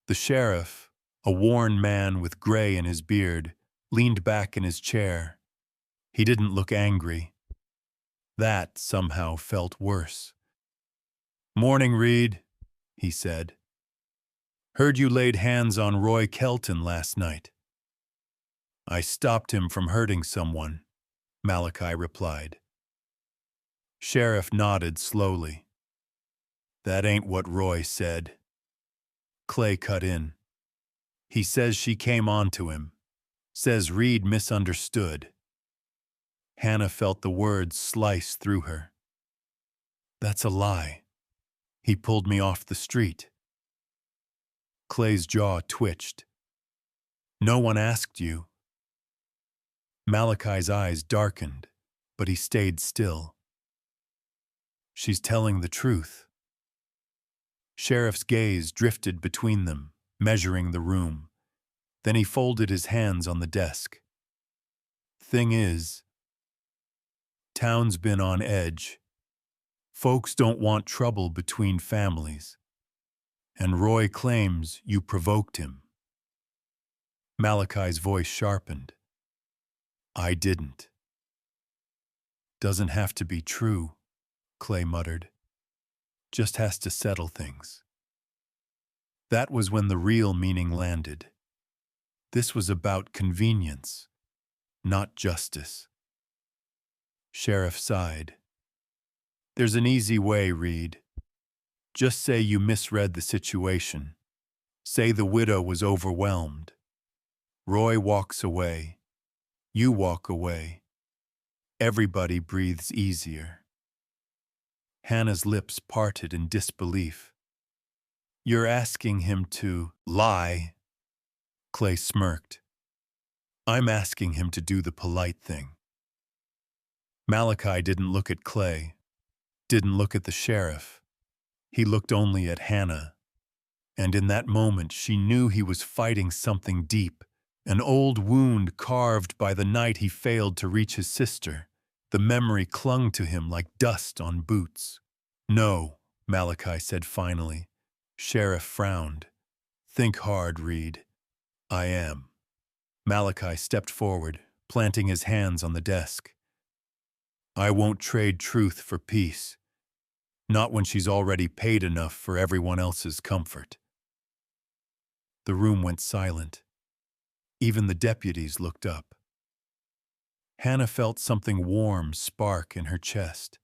The sheriff, a worn man with gray in his beard, leaned back in his chair. He didn't look angry. That somehow felt worse. "Morning, Reed," he said. "Heard you laid hands on Roy Kelton last night." "I stopped him from hurting someone," Malachi replied. Sheriff nodded slowly. "That ain't what Roy said." Clay cut in. "He says she came on to him. Says Reed misunderstood." Hannah felt the words slice through her. "That's a lie. He pulled me off the street." Clay's jaw twitched. "No one asked you." Malachi's eyes darkened, but he stayed still. "She's telling the truth." Sheriff's gaze drifted between them, measuring the room. Then he folded his hands on the desk. "Thing is, town's been on edge. Folks don't want trouble between families. And Roy claims you provoked him." Malachi's voice sharpened. "I didn't." "Doesn't have to be true," Clay muttered. "Just has to settle things." That was when the real meaning landed. This was about convenience, not justice. Sheriff sighed. "There's an easy way, Reed. Just say you misread the situation. Say the widow was overwhelmed. Roy walks away. You walk away. Everybody breathes easier." Hannah's lips parted in disbelief. "You're asking him to lie?" Clay smirked. "I'm asking him to do the polite thing." Malachi didn't look at Clay, didn't look at the sheriff. He looked only at Hannah. And in that moment she knew he was fighting something deep, an old wound carved by the night he failed to reach his sister. The memory clung to him like dust on boots. "No," Malachi said finally. Sheriff frowned. "Think hard, Reed." "I am." Malachi stepped forward, planting his hands on the desk. "I won't trade truth for peace. Not when she's already paid enough for everyone else's comfort." The room went silent. Even the deputies looked up. Hannah felt something warm spark in her chest.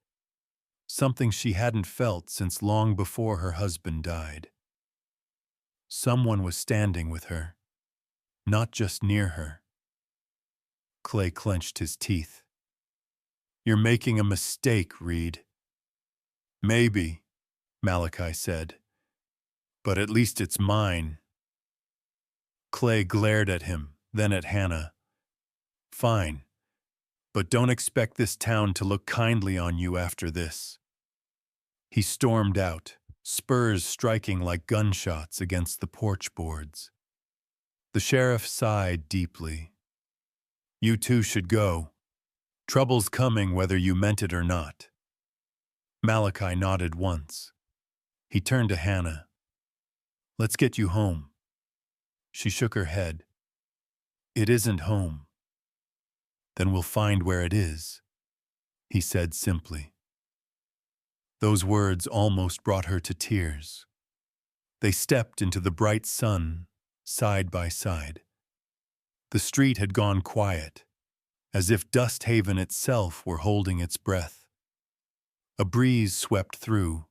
Something she hadn't felt since long before her husband died. Someone was standing with her, not just near her. Clay clenched his teeth. "You're making a mistake, Reed." "Maybe," Malachi said. "But at least it's mine." Clay glared at him, then at Hannah. "Fine, but don't expect this town to look kindly on you after this." He stormed out, spurs striking like gunshots against the porch boards. The sheriff sighed deeply. "You two should go. Trouble's coming whether you meant it or not." Malachi nodded once. He turned to Hannah. "Let's get you home." She shook her head. "It isn't home." "Then we'll find where it is," he said simply. Those words almost brought her to tears. They stepped into the bright sun, side by side. The street had gone quiet, as if Dust Haven itself were holding its breath. A breeze swept through,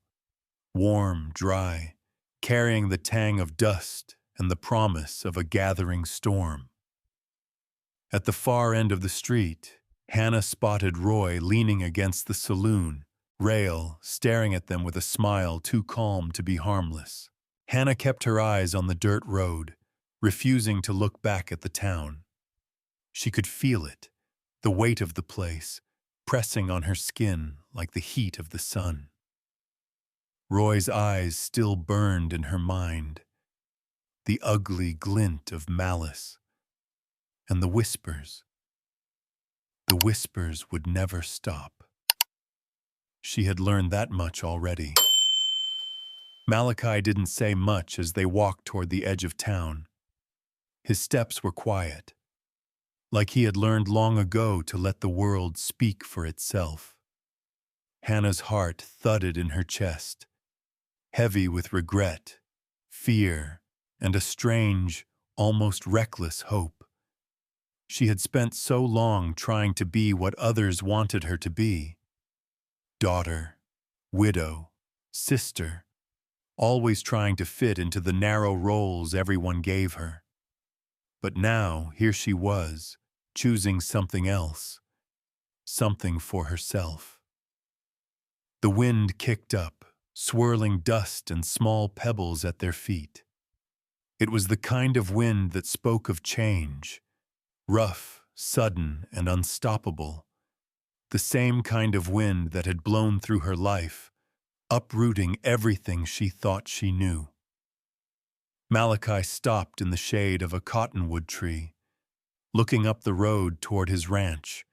warm, dry, carrying the tang of dust and the promise of a gathering storm. At the far end of the street, Hannah spotted Roy leaning against the saloon rail, staring at them with a smile too calm to be harmless. Hannah kept her eyes on the dirt road, refusing to look back at the town. She could feel it, the weight of the place, pressing on her skin like the heat of the sun. Roy's eyes still burned in her mind, the ugly glint of malice. And the whispers would never stop. She had learned that much already. Malachi didn't say much as they walked toward the edge of town. His steps were quiet, like he had learned long ago to let the world speak for itself. Hannah's heart thudded in her chest, heavy with regret, fear, and a strange, almost reckless hope. She had spent so long trying to be what others wanted her to be. Daughter, widow, sister, always trying to fit into the narrow roles everyone gave her. But now, here she was, choosing something else, something for herself. The wind kicked up, swirling dust and small pebbles at their feet. It was the kind of wind that spoke of change, rough, sudden, and unstoppable. The same kind of wind that had blown through her life, uprooting everything she thought she knew. Malachi stopped in the shade of a cottonwood tree, looking up the road toward his ranch,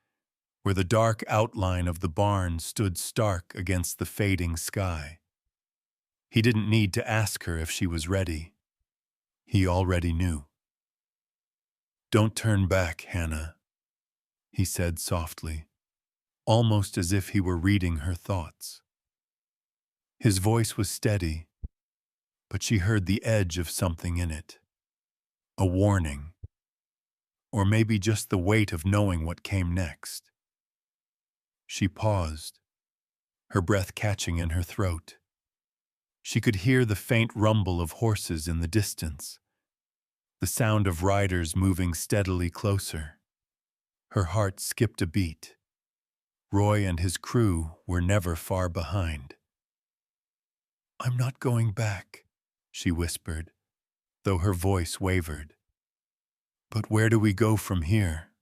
where the dark outline of the barn stood stark against the fading sky. He didn't need to ask her if she was ready. He already knew. "Don't turn back, Hannah," he said softly, almost as if he were reading her thoughts. His voice was steady, but she heard the edge of something in it. A warning. Or maybe just the weight of knowing what came next. She paused, her breath catching in her throat. She could hear the faint rumble of horses in the distance, the sound of riders moving steadily closer. Her heart skipped a beat. Roy and his crew were never far behind. "I'm not going back," she whispered, though her voice wavered. "But where do we go from here?"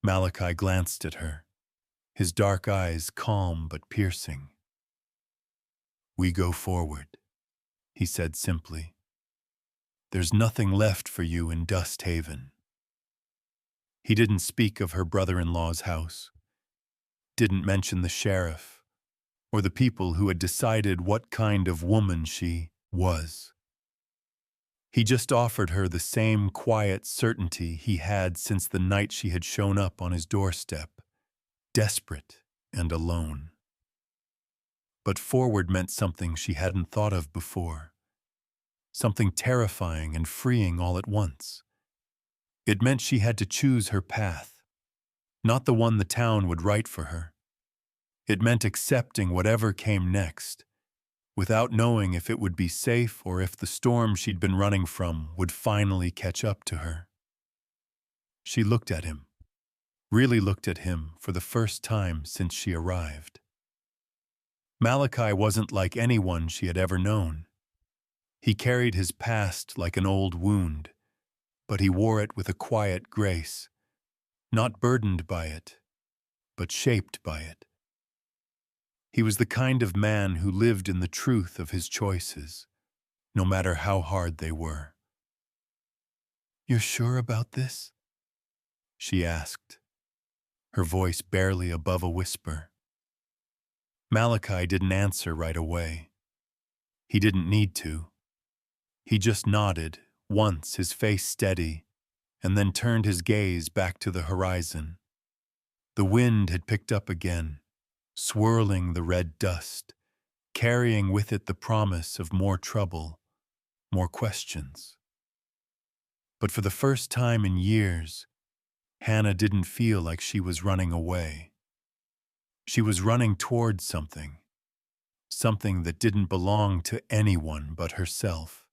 Malachi glanced at her, his dark eyes calm but piercing. "We go forward," he said simply. "There's nothing left for you in Dust Haven." He didn't speak of her brother-in-law's house, didn't mention the sheriff, or the people who had decided what kind of woman she was. He just offered her the same quiet certainty he had since the night she had shown up on his doorstep, desperate and alone. But forward meant something she hadn't thought of before, something terrifying and freeing all at once. It meant she had to choose her path, not the one the town would write for her. It meant accepting whatever came next, without knowing if it would be safe or if the storm she'd been running from would finally catch up to her. She looked at him, really looked at him for the first time since she arrived. Malachi wasn't like anyone she had ever known. He carried his past like an old wound, but he wore it with a quiet grace, not burdened by it, but shaped by it. He was the kind of man who lived in the truth of his choices, no matter how hard they were. "You're sure about this?" she asked, her voice barely above a whisper. Malachi didn't answer right away. He didn't need to. He just nodded, once, his face steady, and then turned his gaze back to the horizon. The wind had picked up again, swirling the red dust, carrying with it the promise of more trouble, more questions. But for the first time in years, Hannah didn't feel like she was running away. She was running towards something that didn't belong to anyone but herself.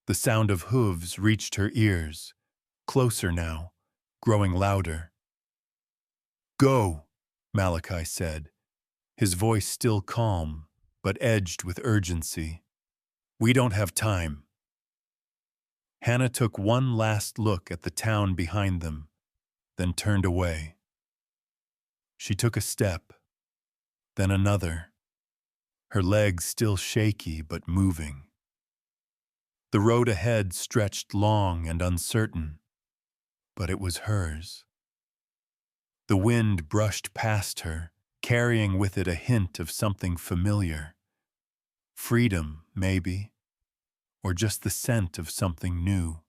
The sound of hooves reached her ears, closer now, growing louder. "Go," Malachi said, his voice still calm, but edged with urgency. "We don't have time." Hannah took one last look at the town behind them, then turned away. She took a step, then another, her legs still shaky but moving. The road ahead stretched long and uncertain, but it was hers. The wind brushed past her, carrying with it a hint of something familiar, Freedom, maybe, or just the scent of something new.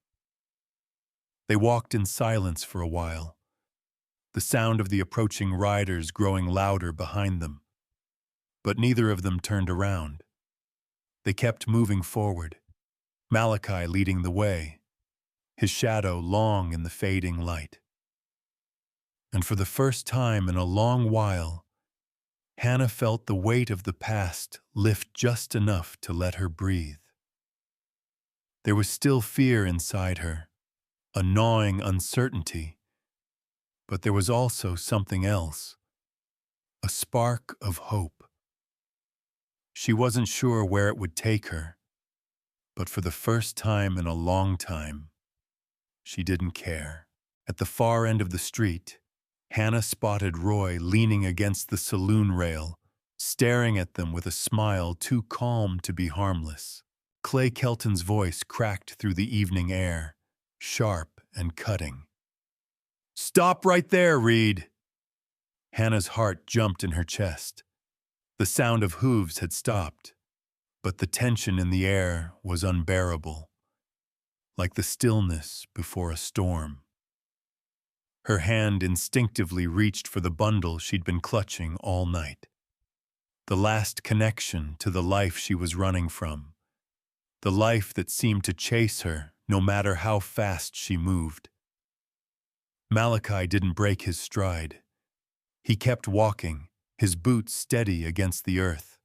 They walked in silence for a while, the sound of the approaching riders growing louder behind them. But neither of them turned around. They kept moving forward, Malachi leading the way, his shadow long in the fading light. And for the first time in a long while, Hannah felt the weight of the past lift just enough to let her breathe. There was still fear inside her, a gnawing uncertainty, but there was also something else, a spark of hope. She wasn't sure where it would take her, but for the first time in a long time, she didn't care. At the far end of the street, Hannah spotted Roy leaning against the saloon rail, staring at them with a smile too calm to be harmless. Clay Kelton's voice cracked through the evening air, sharp and cutting. "Stop right there, Reed!" Hannah's heart jumped in her chest. The sound of hooves had stopped, but the tension in the air was unbearable, like the stillness before a storm. Her hand instinctively reached for the bundle she'd been clutching all night. The last connection to the life she was running from. The life that seemed to chase her no matter how fast she moved. Malachi didn't break his stride. He kept walking, his boots steady against the earth.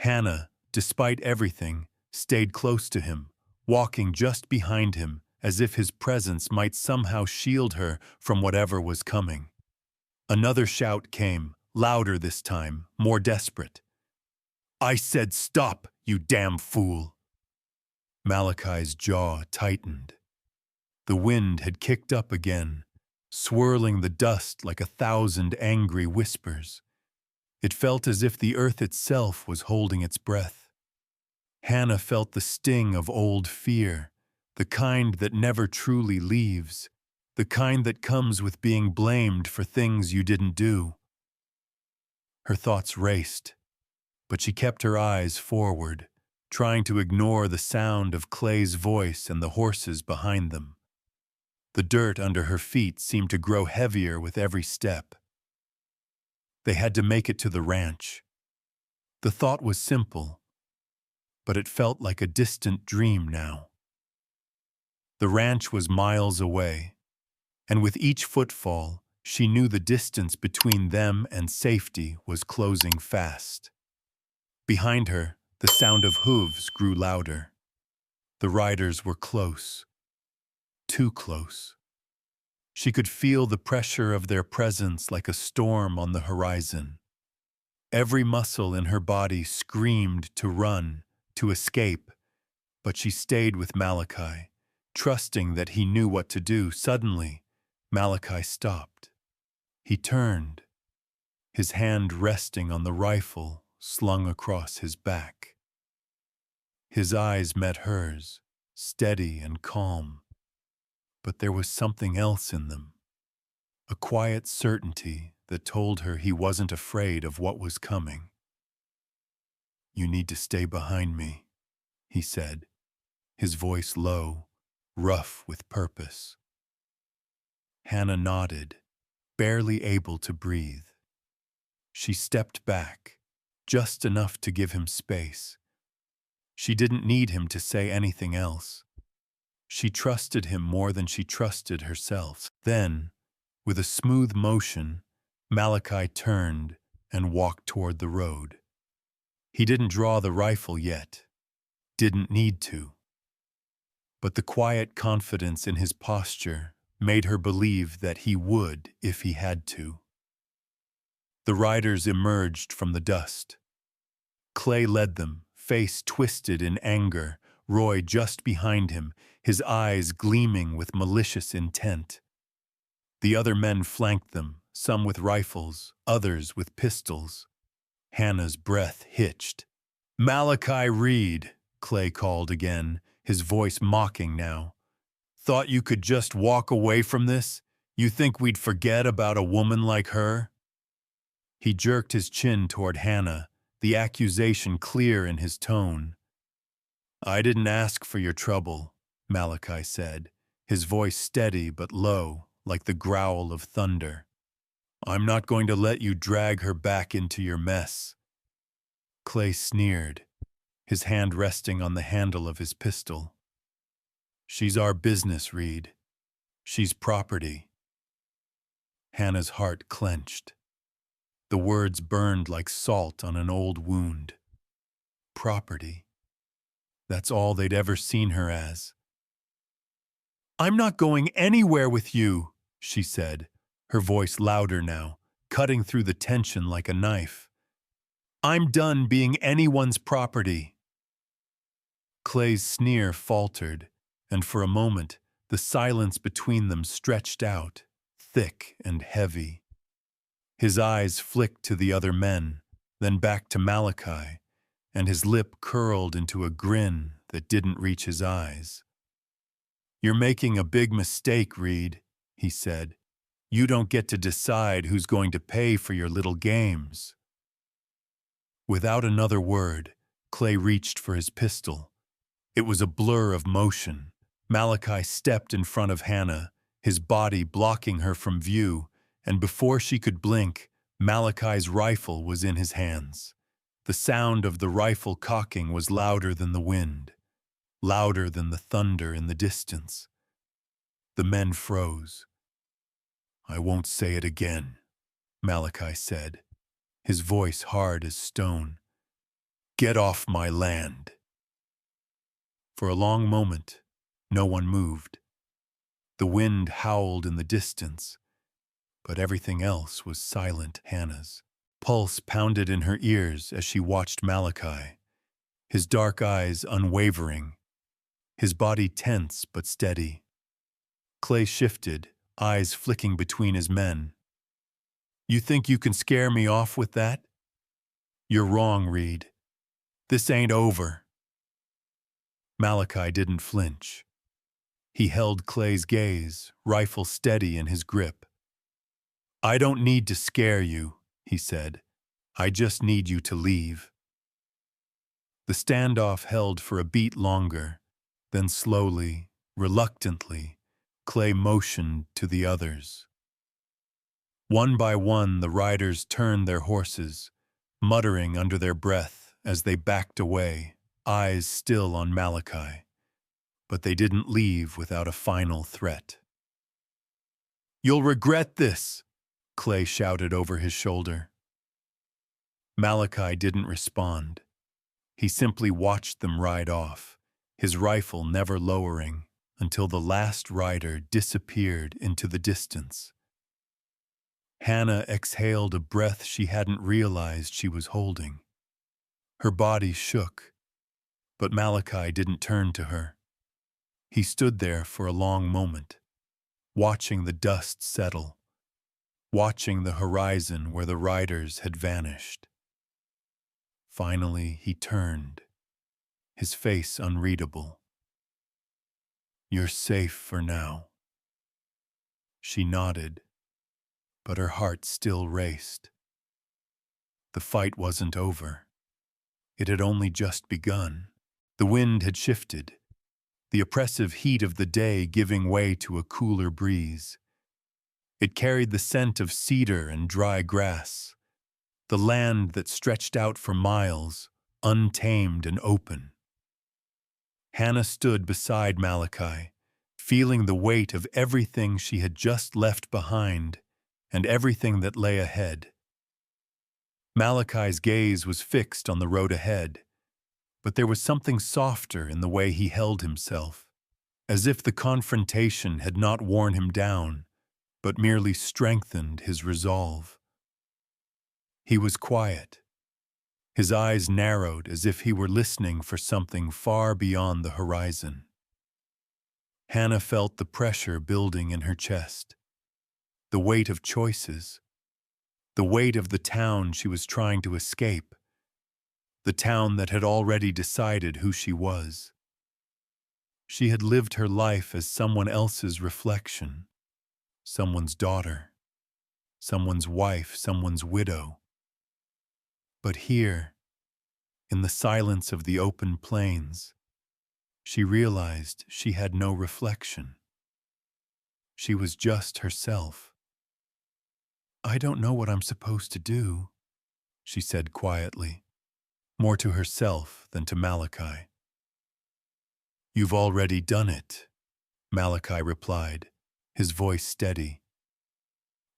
Hannah, despite everything, stayed close to him, walking just behind him, as if his presence might somehow shield her from whatever was coming. Another shout came, louder this time, more desperate. "I said stop, you damn fool!" Malachi's jaw tightened. The wind had kicked up again, swirling the dust like 1,000 angry whispers. It felt as if the earth itself was holding its breath. Hannah felt the sting of old fear, the kind that never truly leaves, the kind that comes with being blamed for things you didn't do. Her thoughts raced, but she kept her eyes forward, trying to ignore the sound of Clay's voice and the horses behind them. The dirt under her feet seemed to grow heavier with every step. They had to make it to the ranch. The thought was simple, but it felt like a distant dream now. The ranch was miles away, and with each footfall, she knew the distance between them and safety was closing fast. Behind her, the sound of hooves grew louder. The riders were close, too close. She could feel the pressure of their presence like a storm on the horizon. Every muscle in her body screamed to run, to escape, but she stayed with Malachi, trusting that he knew what to do. Suddenly, Malachi stopped. He turned, his hand resting on the rifle slung across his back. His eyes met hers, steady and calm, but there was something else in them, a quiet certainty that told her he wasn't afraid of what was coming. "You need to stay behind me," he said, his voice low, rough with purpose. Hannah nodded, barely able to breathe. She stepped back, just enough to give him space. She didn't need him to say anything else. She trusted him more than she trusted herself. Then, with a smooth motion, Malachi turned and walked toward the road. He didn't draw the rifle yet, didn't need to. But the quiet confidence in his posture made her believe that he would if he had to. The riders emerged from the dust. Clay led them, face twisted in anger, Roy just behind him, his eyes gleaming with malicious intent. The other men flanked them, some with rifles, others with pistols. Hannah's breath hitched. "Malachi Reed," Clay called again, his voice mocking now. "Thought you could just walk away from this? You think we'd forget about a woman like her?" He jerked his chin toward Hannah, the accusation clear in his tone. "I didn't ask for your trouble," Malachi said, his voice steady but low, like the growl of thunder. "I'm not going to let you drag her back into your mess." Clay sneered, his hand resting on the handle of his pistol. "She's our business, Reed. She's property." Hannah's heart clenched. The words burned like salt on an old wound. Property. That's all they'd ever seen her as. "I'm not going anywhere with you," she said, her voice louder now, cutting through the tension like a knife. "I'm done being anyone's property." Clay's sneer faltered, and for a moment, the silence between them stretched out, thick and heavy. His eyes flicked to the other men, then back to Malachi, and his lip curled into a grin that didn't reach his eyes. "You're making a big mistake, Reed," he said. "You don't get to decide who's going to pay for your little games." Without another word, Clay reached for his pistol. It was a blur of motion. Malachi stepped in front of Hannah, his body blocking her from view, and before she could blink, Malachi's rifle was in his hands. The sound of the rifle cocking was louder than the wind, louder than the thunder in the distance. The men froze. "I won't say it again," Malachi said, his voice hard as stone. "Get off my land." For a long moment, no one moved. The wind howled in the distance, but everything else was silent. Hannah's pulse pounded in her ears as she watched Malachi, his dark eyes unwavering, his body tense but steady. Clay shifted, eyes flicking between his men. "You think you can scare me off with that? You're wrong, Reed. This ain't over." Malachi didn't flinch. He held Clay's gaze, rifle steady in his grip. "I don't need to scare you," he said. "I just need you to leave." The standoff held for a beat longer, then slowly, reluctantly, Clay motioned to the others. One by one, the riders turned their horses, muttering under their breath as they backed away, eyes still on Malachi. But they didn't leave without a final threat. "You'll regret this," Clay shouted over his shoulder. Malachi didn't respond. He simply watched them ride off, his rifle never lowering until the last rider disappeared into the distance. Hannah exhaled a breath she hadn't realized she was holding. Her body shook, but Malachi didn't turn to her. He stood there for a long moment, watching the dust settle, watching the horizon where the riders had vanished. Finally, he turned, his face unreadable. "You're safe for now." She nodded, but her heart still raced. The fight wasn't over. It had only just begun. The wind had shifted, the oppressive heat of the day giving way to a cooler breeze. It carried the scent of cedar and dry grass, the land that stretched out for miles, untamed and open. Hannah stood beside Malachi, feeling the weight of everything she had just left behind and everything that lay ahead. Malachi's gaze was fixed on the road ahead, but there was something softer in the way he held himself, as if the confrontation had not worn him down, but merely strengthened his resolve. He was quiet. His eyes narrowed as if he were listening for something far beyond the horizon. Hannah felt the pressure building in her chest, the weight of choices, the weight of the town she was trying to escape, the town that had already decided who she was. She had lived her life as someone else's reflection, someone's daughter, someone's wife, someone's widow. But here, In the silence of the open plains, she realized she had no reflection. She was just herself. "I don't know what I'm supposed to do," she said quietly, more to herself than to Malachi. "You've already done it," Malachi replied, his voice steady.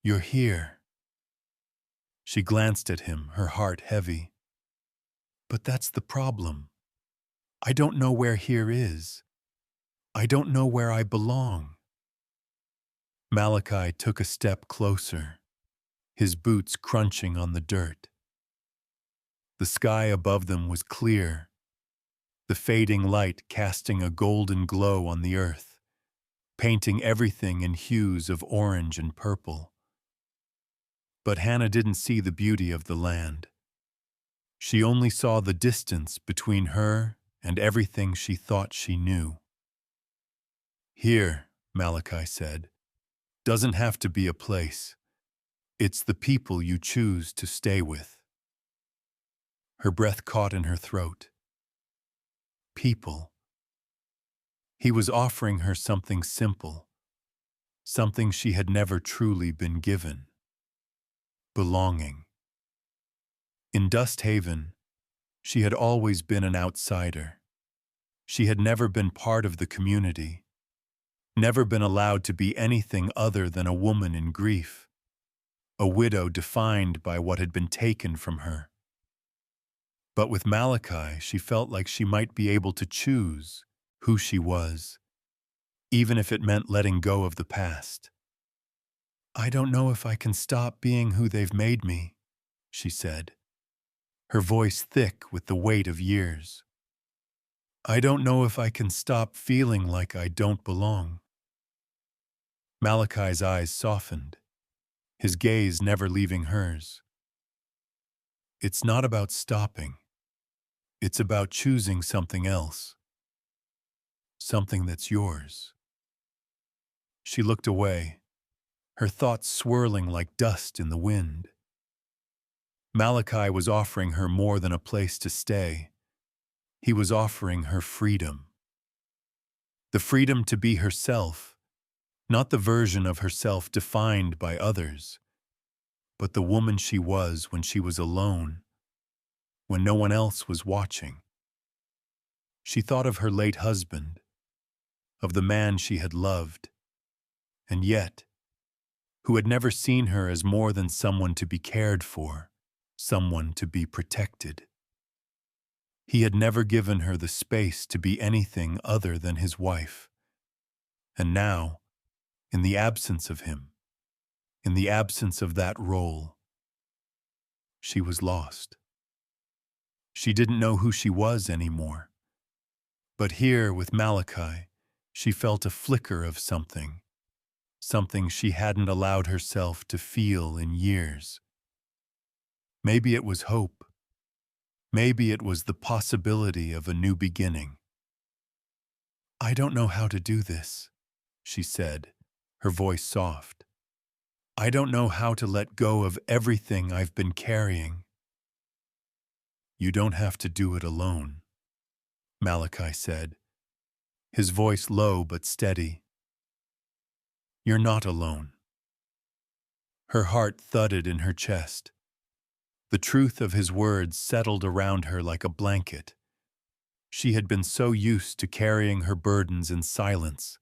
"You're here." She glanced at him, her heart heavy. "But that's the problem. I don't know where here is. I don't know where I belong." Malachi took a step closer, his boots crunching on the dirt. The sky above them was clear, the fading light casting a golden glow on the earth, painting everything in hues of orange and purple. But Hannah didn't see the beauty of the land. She only saw the distance between her and everything she thought she knew. "Here," Malachi said, "doesn't have to be a place. It's the people you choose to stay with." Her breath caught in her throat. People. He was offering her something simple, something she had never truly been given. Belonging. In Dust Haven, she had always been an outsider. She had never been part of the community, never been allowed to be anything other than a woman in grief, a widow defined by what had been taken from her. But with Malachi, she felt like she might be able to choose who she was, even if it meant letting go of the past. "I don't know if I can stop being who they've made me," she said, her voice thick with the weight of years. "I don't know if I can stop feeling like I don't belong." Malachi's eyes softened, his gaze never leaving hers. "It's not about stopping. It's about choosing something else. Something that's yours." She looked away, her thoughts swirling like dust in the wind. Malachi was offering her more than a place to stay. He was offering her freedom. The freedom to be herself, not the version of herself defined by others, but the woman she was when she was alone, when no one else was watching. She thought of her late husband, of the man she had loved, and yet, who had never seen her as more than someone to be cared for, someone to be protected. He had never given her the space to be anything other than his wife. And now, in the absence of him, in the absence of that role, she was lost. She didn't know who she was anymore. But here, with Malachi, she felt a flicker of something, something she hadn't allowed herself to feel in years. Maybe it was hope. Maybe it was the possibility of a new beginning. "I don't know how to do this," she said, her voice soft. "I don't know how to let go of everything I've been carrying." "You don't have to do it alone," Malachi said, his voice low but steady. "You're not alone." Her heart thudded in her chest. The truth of his words settled around her like a blanket. She had been so used to carrying her burdens in silence,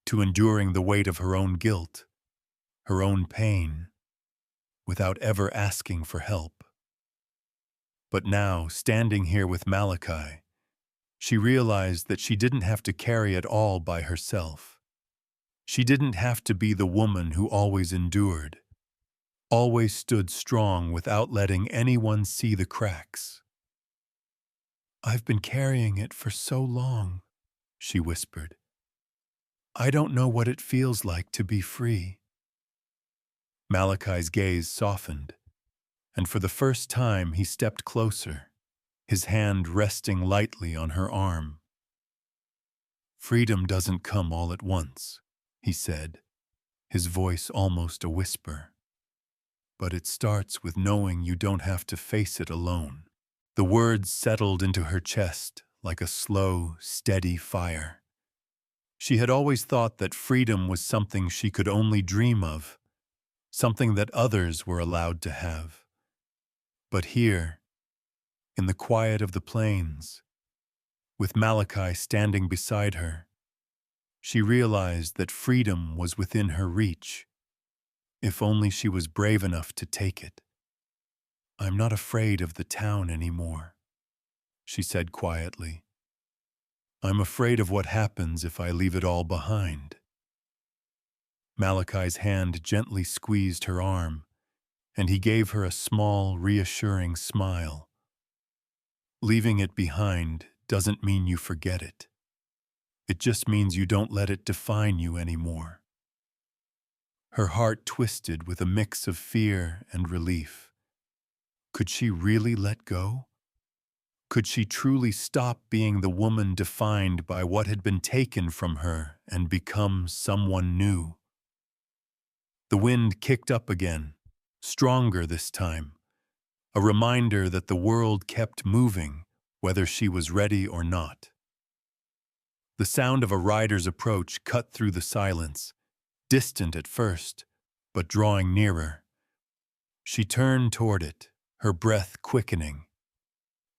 to enduring the weight of her own guilt, her own pain, without ever asking for help. But now, standing here with Malachi, she realized that she didn't have to carry it all by herself. She didn't have to be the woman who always endured, always stood strong without letting anyone see the cracks. "I've been carrying it for so long," she whispered. "I don't know what it feels like to be free." Malachi's gaze softened, and for the first time he stepped closer, his hand resting lightly on her arm. "Freedom doesn't come all at once," he said, his voice almost a whisper. "But it starts with knowing you don't have to face it alone." The words settled into her chest like a slow, steady fire. She had always thought that freedom was something she could only dream of, something that others were allowed to have. But here, in the quiet of the plains, with Malachi standing beside her, she realized that freedom was within her reach, if only she was brave enough to take it. "I'm not afraid of the town anymore," she said quietly. "I'm afraid of what happens if I leave it all behind." Malachi's hand gently squeezed her arm, and he gave her a small, reassuring smile. "Leaving it behind doesn't mean you forget it. It just means you don't let it define you anymore." Her heart twisted with a mix of fear and relief. Could she really let go? Could she truly stop being the woman defined by what had been taken from her and become someone new? The wind kicked up again, stronger this time, a reminder that the world kept moving, whether she was ready or not. The sound of a rider's approach cut through the silence, distant at first, but drawing nearer. She turned toward it, her breath quickening.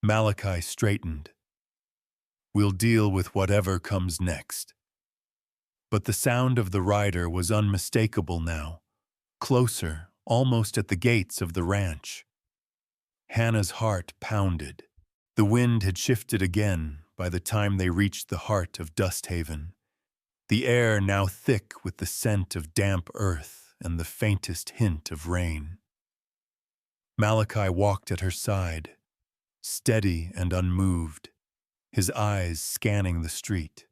Malachi straightened. "We'll deal with whatever comes next." But the sound of the rider was unmistakable now, closer, almost at the gates of the ranch. Hannah's heart pounded. The wind had shifted again by the time they reached the heart of Dusthaven, the air now thick with the scent of damp earth and the faintest hint of rain. Malachi walked at her side, steady and unmoved, his eyes scanning the street.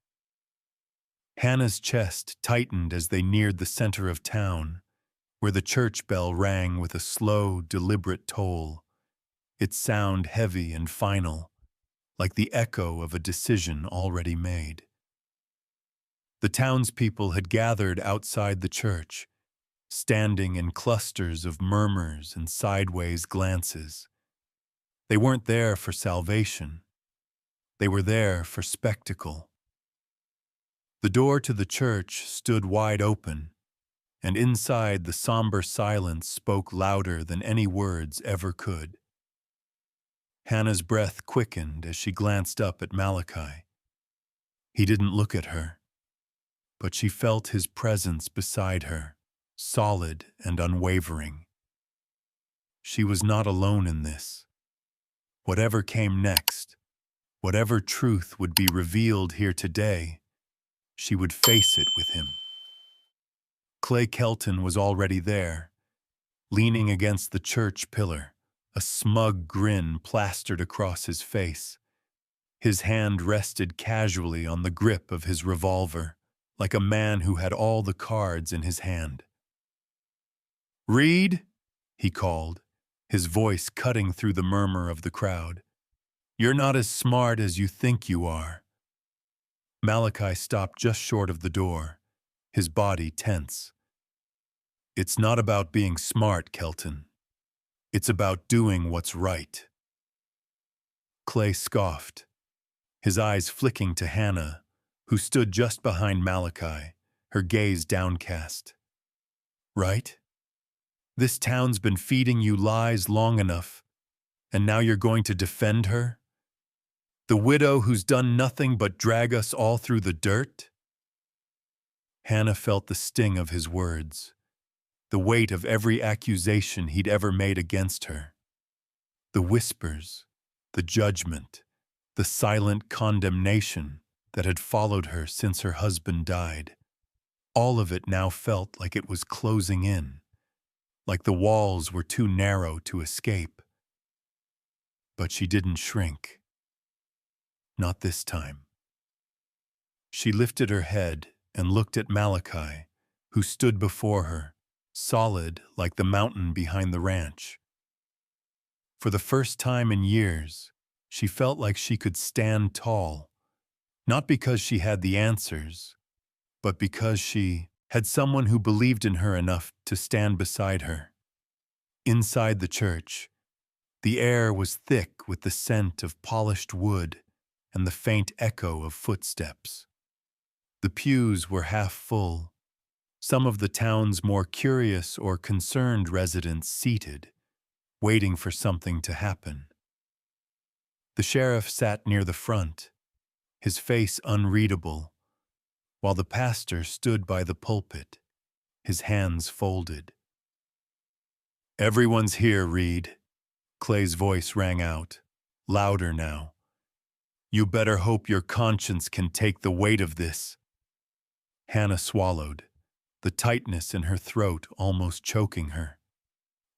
Hannah's chest tightened as they neared the center of town, where the church bell rang with a slow, deliberate toll, its sound heavy and final, like the echo of a decision already made. The townspeople had gathered outside the church, standing in clusters of murmurs and sideways glances. They weren't there for salvation. They were there for spectacle. The door to the church stood wide open, and inside the somber silence spoke louder than any words ever could. Hannah's breath quickened as she glanced up at Malachi. He didn't look at her, but she felt his presence beside her, solid and unwavering. She was not alone in this. Whatever came next, whatever truth would be revealed here today, she would face it with him. Clay Kelton was already there, leaning against the church pillar, a smug grin plastered across his face. His hand rested casually on the grip of his revolver, like a man who had all the cards in his hand. "Reed," he called, his voice cutting through the murmur of the crowd. "You're not as smart as you think you are." Malachi stopped just short of the door, his body tense. "It's not about being smart, Kelton. It's about doing what's right." Clay scoffed, his eyes flicking to Hannah, who stood just behind Malachi, her gaze downcast. "Right? This town's been feeding you lies long enough, and now you're going to defend her? The widow who's done nothing but drag us all through the dirt?" Hannah felt the sting of his words, the weight of every accusation he'd ever made against her. The whispers, the judgment, the silent condemnation that had followed her since her husband died. All of it now felt like it was closing in, like the walls were too narrow to escape. But she didn't shrink. Not this time. She lifted her head and looked at Malachi, who stood before her, solid like the mountain behind the ranch. For the first time in years, she felt like she could stand tall, not because she had the answers, but because she had someone who believed in her enough to stand beside her. Inside the church, The air was thick with the scent of polished wood and the faint echo of footsteps. The pews were half full, some of the town's more curious or concerned residents seated, waiting for something to happen. The sheriff sat near the front, his face unreadable, while the pastor stood by the pulpit, his hands folded. "Everyone's here, Reed," Clay's voice rang out, louder now. "You better hope your conscience can take the weight of this." Hannah swallowed, the tightness in her throat almost choking her.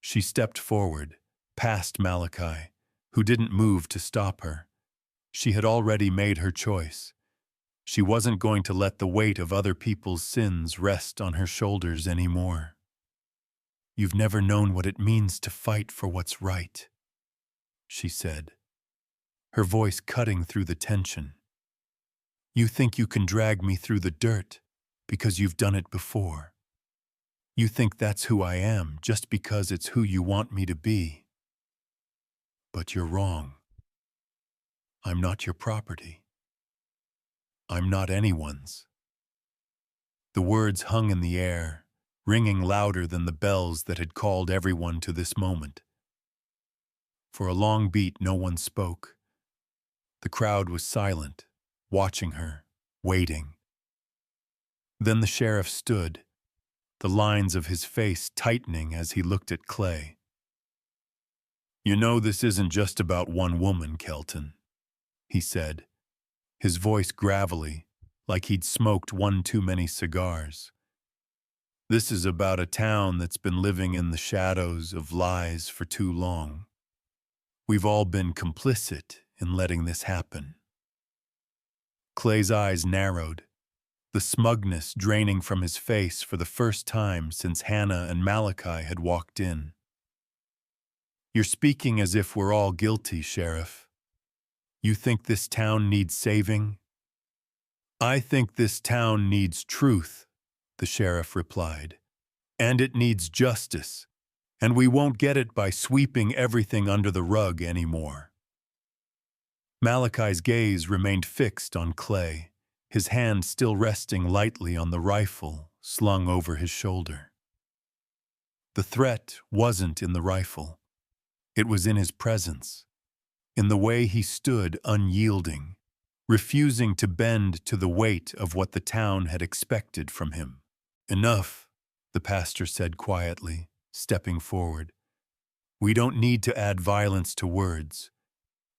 She stepped forward, past Malachi, who didn't move to stop her. She had already made her choice. She wasn't going to let the weight of other people's sins rest on her shoulders anymore. "You've never known what it means to fight for what's right," she said, her voice cutting through the tension. "You think you can drag me through the dirt because you've done it before. You think that's who I am just because it's who you want me to be. But you're wrong. I'm not your property. I'm not anyone's." The words hung in the air, ringing louder than the bells that had called everyone to this moment. For a long beat, no one spoke. The crowd was silent, watching her, waiting. Then the sheriff stood, the lines of his face tightening as he looked at Clay. "You know this isn't just about one woman, Kelton," he said, his voice gravelly, like he'd smoked one too many cigars. "This is about a town that's been living in the shadows of lies for too long. We've all been complicit in letting this happen." Clay's eyes narrowed, the smugness draining from his face for the first time since Hannah and Malachi had walked in. "You're speaking as if we're all guilty, Sheriff. You think this town needs saving?" "I think this town needs truth," the sheriff replied. "And it needs justice, and we won't get it by sweeping everything under the rug anymore." Malachi's gaze remained fixed on Clay, his hand still resting lightly on the rifle slung over his shoulder. The threat wasn't in the rifle. It was in his presence, in the way he stood unyielding, refusing to bend to the weight of what the town had expected from him. "Enough," the pastor said quietly, stepping forward. "We don't need to add violence to words.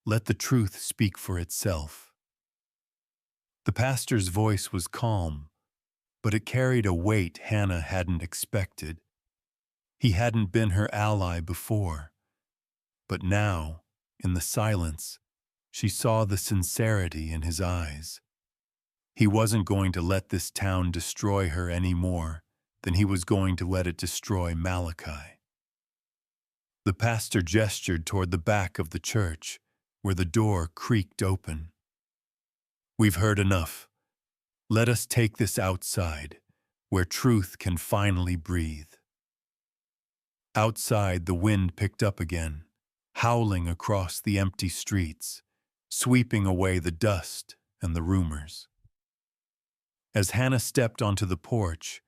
Let the truth speak for itself." The pastor's voice was calm, but it carried a weight Hannah hadn't expected. He hadn't been her ally before, but now, in the silence, she saw the sincerity in his eyes. He wasn't going to let this town destroy her any more than he was going to let it destroy Malachi. The pastor gestured toward the back of the church, where the door creaked open. "We've heard enough. Let us take this outside, where truth can finally breathe." Outside, the wind picked up again, howling across the empty streets, sweeping away the dust and the rumors. As Hannah stepped onto the porch,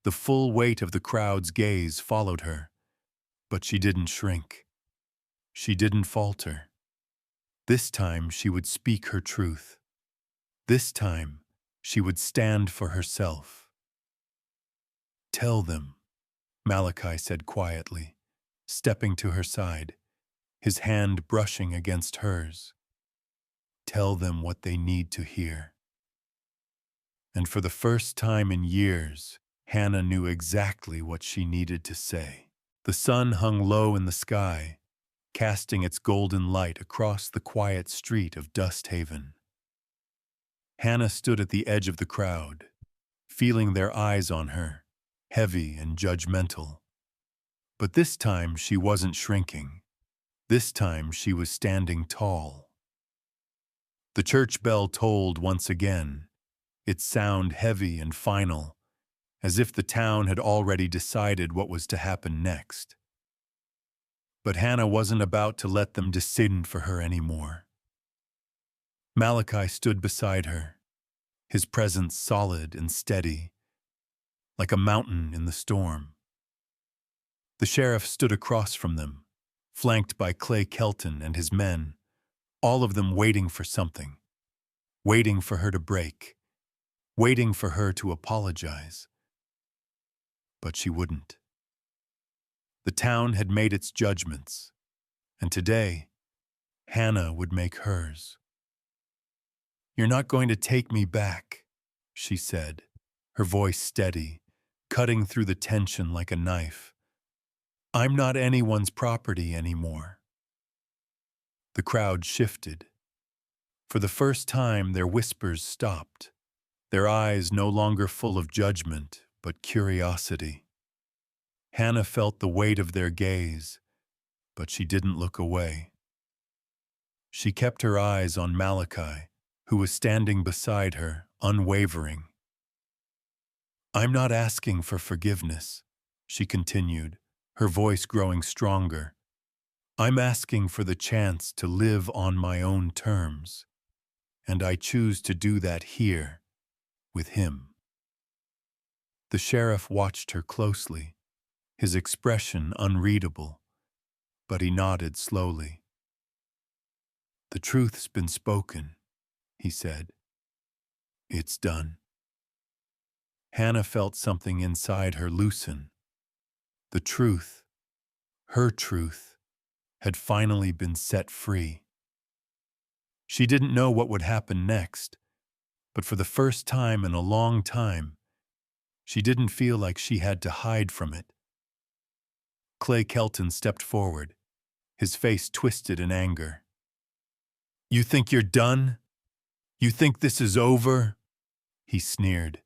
the full weight of the crowd's gaze followed her, but she didn't shrink. She didn't falter. This time she would speak her truth. This time she would stand for herself. "Tell them," Malachi said quietly, stepping to her side, his hand brushing against hers. "Tell them what they need to hear." And for the first time in years, Hannah knew exactly what she needed to say. The sun hung low in the sky, casting its golden light across the quiet street of Dust Haven. Hannah stood at the edge of the crowd, feeling their eyes on her, heavy and judgmental. But this time she wasn't shrinking. This time she was standing tall. The church bell tolled once again, its sound heavy and final, as if the town had already decided what was to happen next. But Hannah wasn't about to let them descend for her anymore. Malachi stood beside her, his presence solid and steady, like a mountain in the storm. The sheriff stood across from them, flanked by Clay Kelton and his men, all of them waiting for something, waiting for her to break, waiting for her to apologize. But she wouldn't. The town had made its judgments, and today, Hannah would make hers. "You're not going to take me back," she said, her voice steady, cutting through the tension like a knife. "I'm not anyone's property anymore." The crowd shifted. For the first time, their whispers stopped, their eyes no longer full of judgment, but curiosity. Hannah felt the weight of their gaze, but she didn't look away. She kept her eyes on Malachi, who was standing beside her, unwavering. "I'm not asking for forgiveness," she continued, her voice growing stronger. "I'm asking for the chance to live on my own terms, and I choose to do that here, with him." The sheriff watched her closely, his expression unreadable, but he nodded slowly. "The truth's been spoken," he said. "It's done." Hannah felt something inside her loosen. The truth, her truth, had finally been set free. She didn't know what would happen next, but for the first time in a long time, she didn't feel like she had to hide from it. Clay Kelton stepped forward, his face twisted in anger. "You think you're done? You think this is over?" he sneered.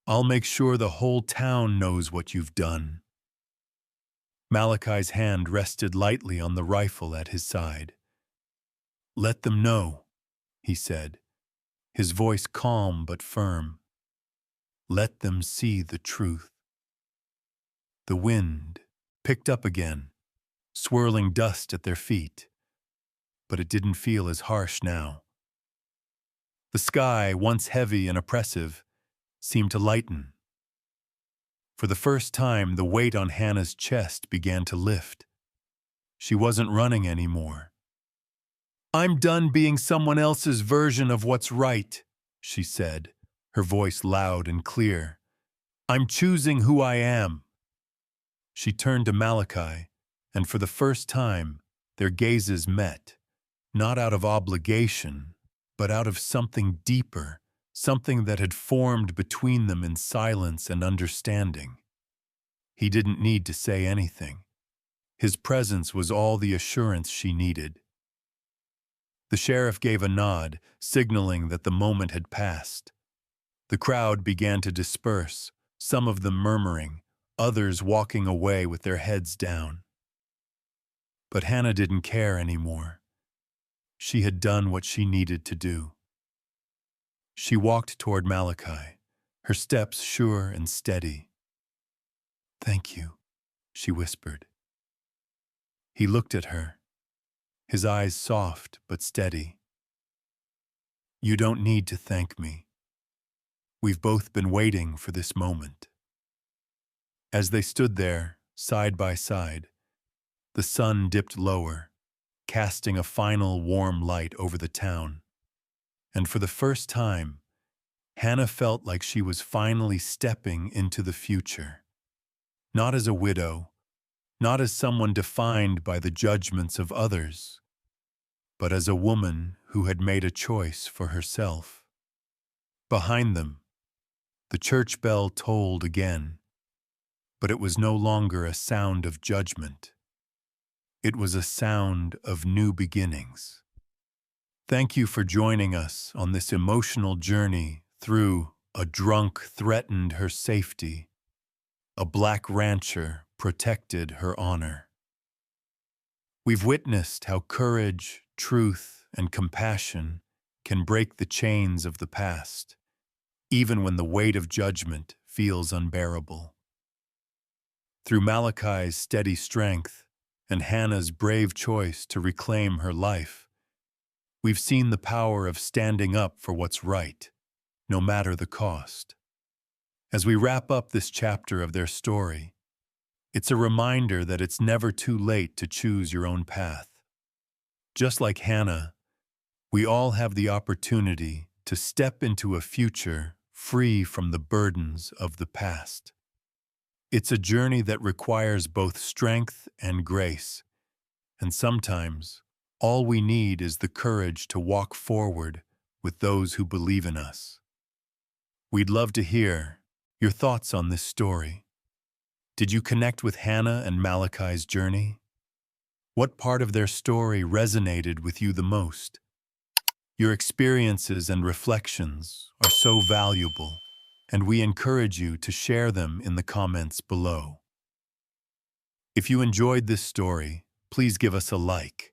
"I'll make sure the whole town knows what you've done." Malachi's hand rested lightly on the rifle at his side. "Let them know," he said, his voice calm but firm. "Let them see the truth." The wind picked up again, swirling dust at their feet, but it didn't feel as harsh now. The sky, once heavy and oppressive, seemed to lighten. For the first time, the weight on Hannah's chest began to lift. She wasn't running anymore. "I'm done being someone else's version of what's right," she said, her voice loud and clear. "I'm choosing who I am." She turned to Malachi, and for the first time, their gazes met, not out of obligation, but out of something deeper, something that had formed between them in silence and understanding. He didn't need to say anything. His presence was all the assurance she needed. The sheriff gave a nod, signaling that the moment had passed. The crowd began to disperse, some of them murmuring, others walking away with their heads down. But Hannah didn't care anymore. She had done what she needed to do. She walked toward Malachi, her steps sure and steady. "Thank you," she whispered. He looked at her, his eyes soft but steady. "You don't need to thank me. We've both been waiting for this moment." As they stood there, side by side, the sun dipped lower, casting a final warm light over the town. And for the first time, Hannah felt like she was finally stepping into the future. Not as a widow, not as someone defined by the judgments of others, but as a woman who had made a choice for herself. Behind them, the church bell tolled again, but it was no longer a sound of judgment. It was a sound of new beginnings. Thank you for joining us on this emotional journey through "A drunk threatened her safety. A black rancher protected her honor." We've witnessed how courage, truth, and compassion can break the chains of the past, even when the weight of judgment feels unbearable. Through Malachi's steady strength, and Hannah's brave choice to reclaim her life. We've seen the power of standing up for what's right, no matter the cost. As we wrap up this chapter of their story, it's a reminder that it's never too late to choose your own path. Just like Hannah, we all have the opportunity to step into a future free from the burdens of the past. It's a journey that requires both strength and grace, and sometimes all we need is the courage to walk forward with those who believe in us. We'd love to hear your thoughts on this story. Did you connect with Hannah and Malachi's journey? What part of their story resonated with you the most? Your experiences and reflections are so valuable, and we encourage you to share them in the comments below. If you enjoyed this story, please give us a like.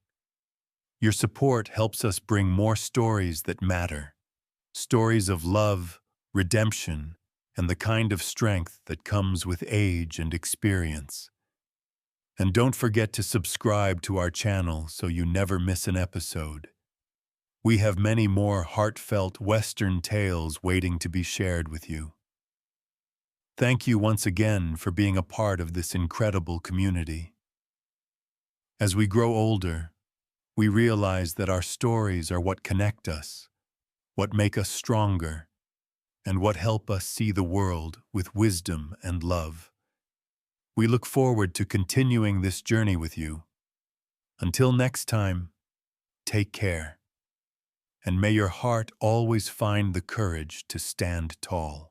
Your support helps us bring more stories that matter, stories of love, redemption, and the kind of strength that comes with age and experience. And don't forget to subscribe to our channel so you never miss an episode. We have many more heartfelt Western tales waiting to be shared with you. Thank you once again for being a part of this incredible community. As we grow older, we realize that our stories are what connect us, what make us stronger, and what help us see the world with wisdom and love. We look forward to continuing this journey with you. Until next time, take care, and may your heart always find the courage to stand tall.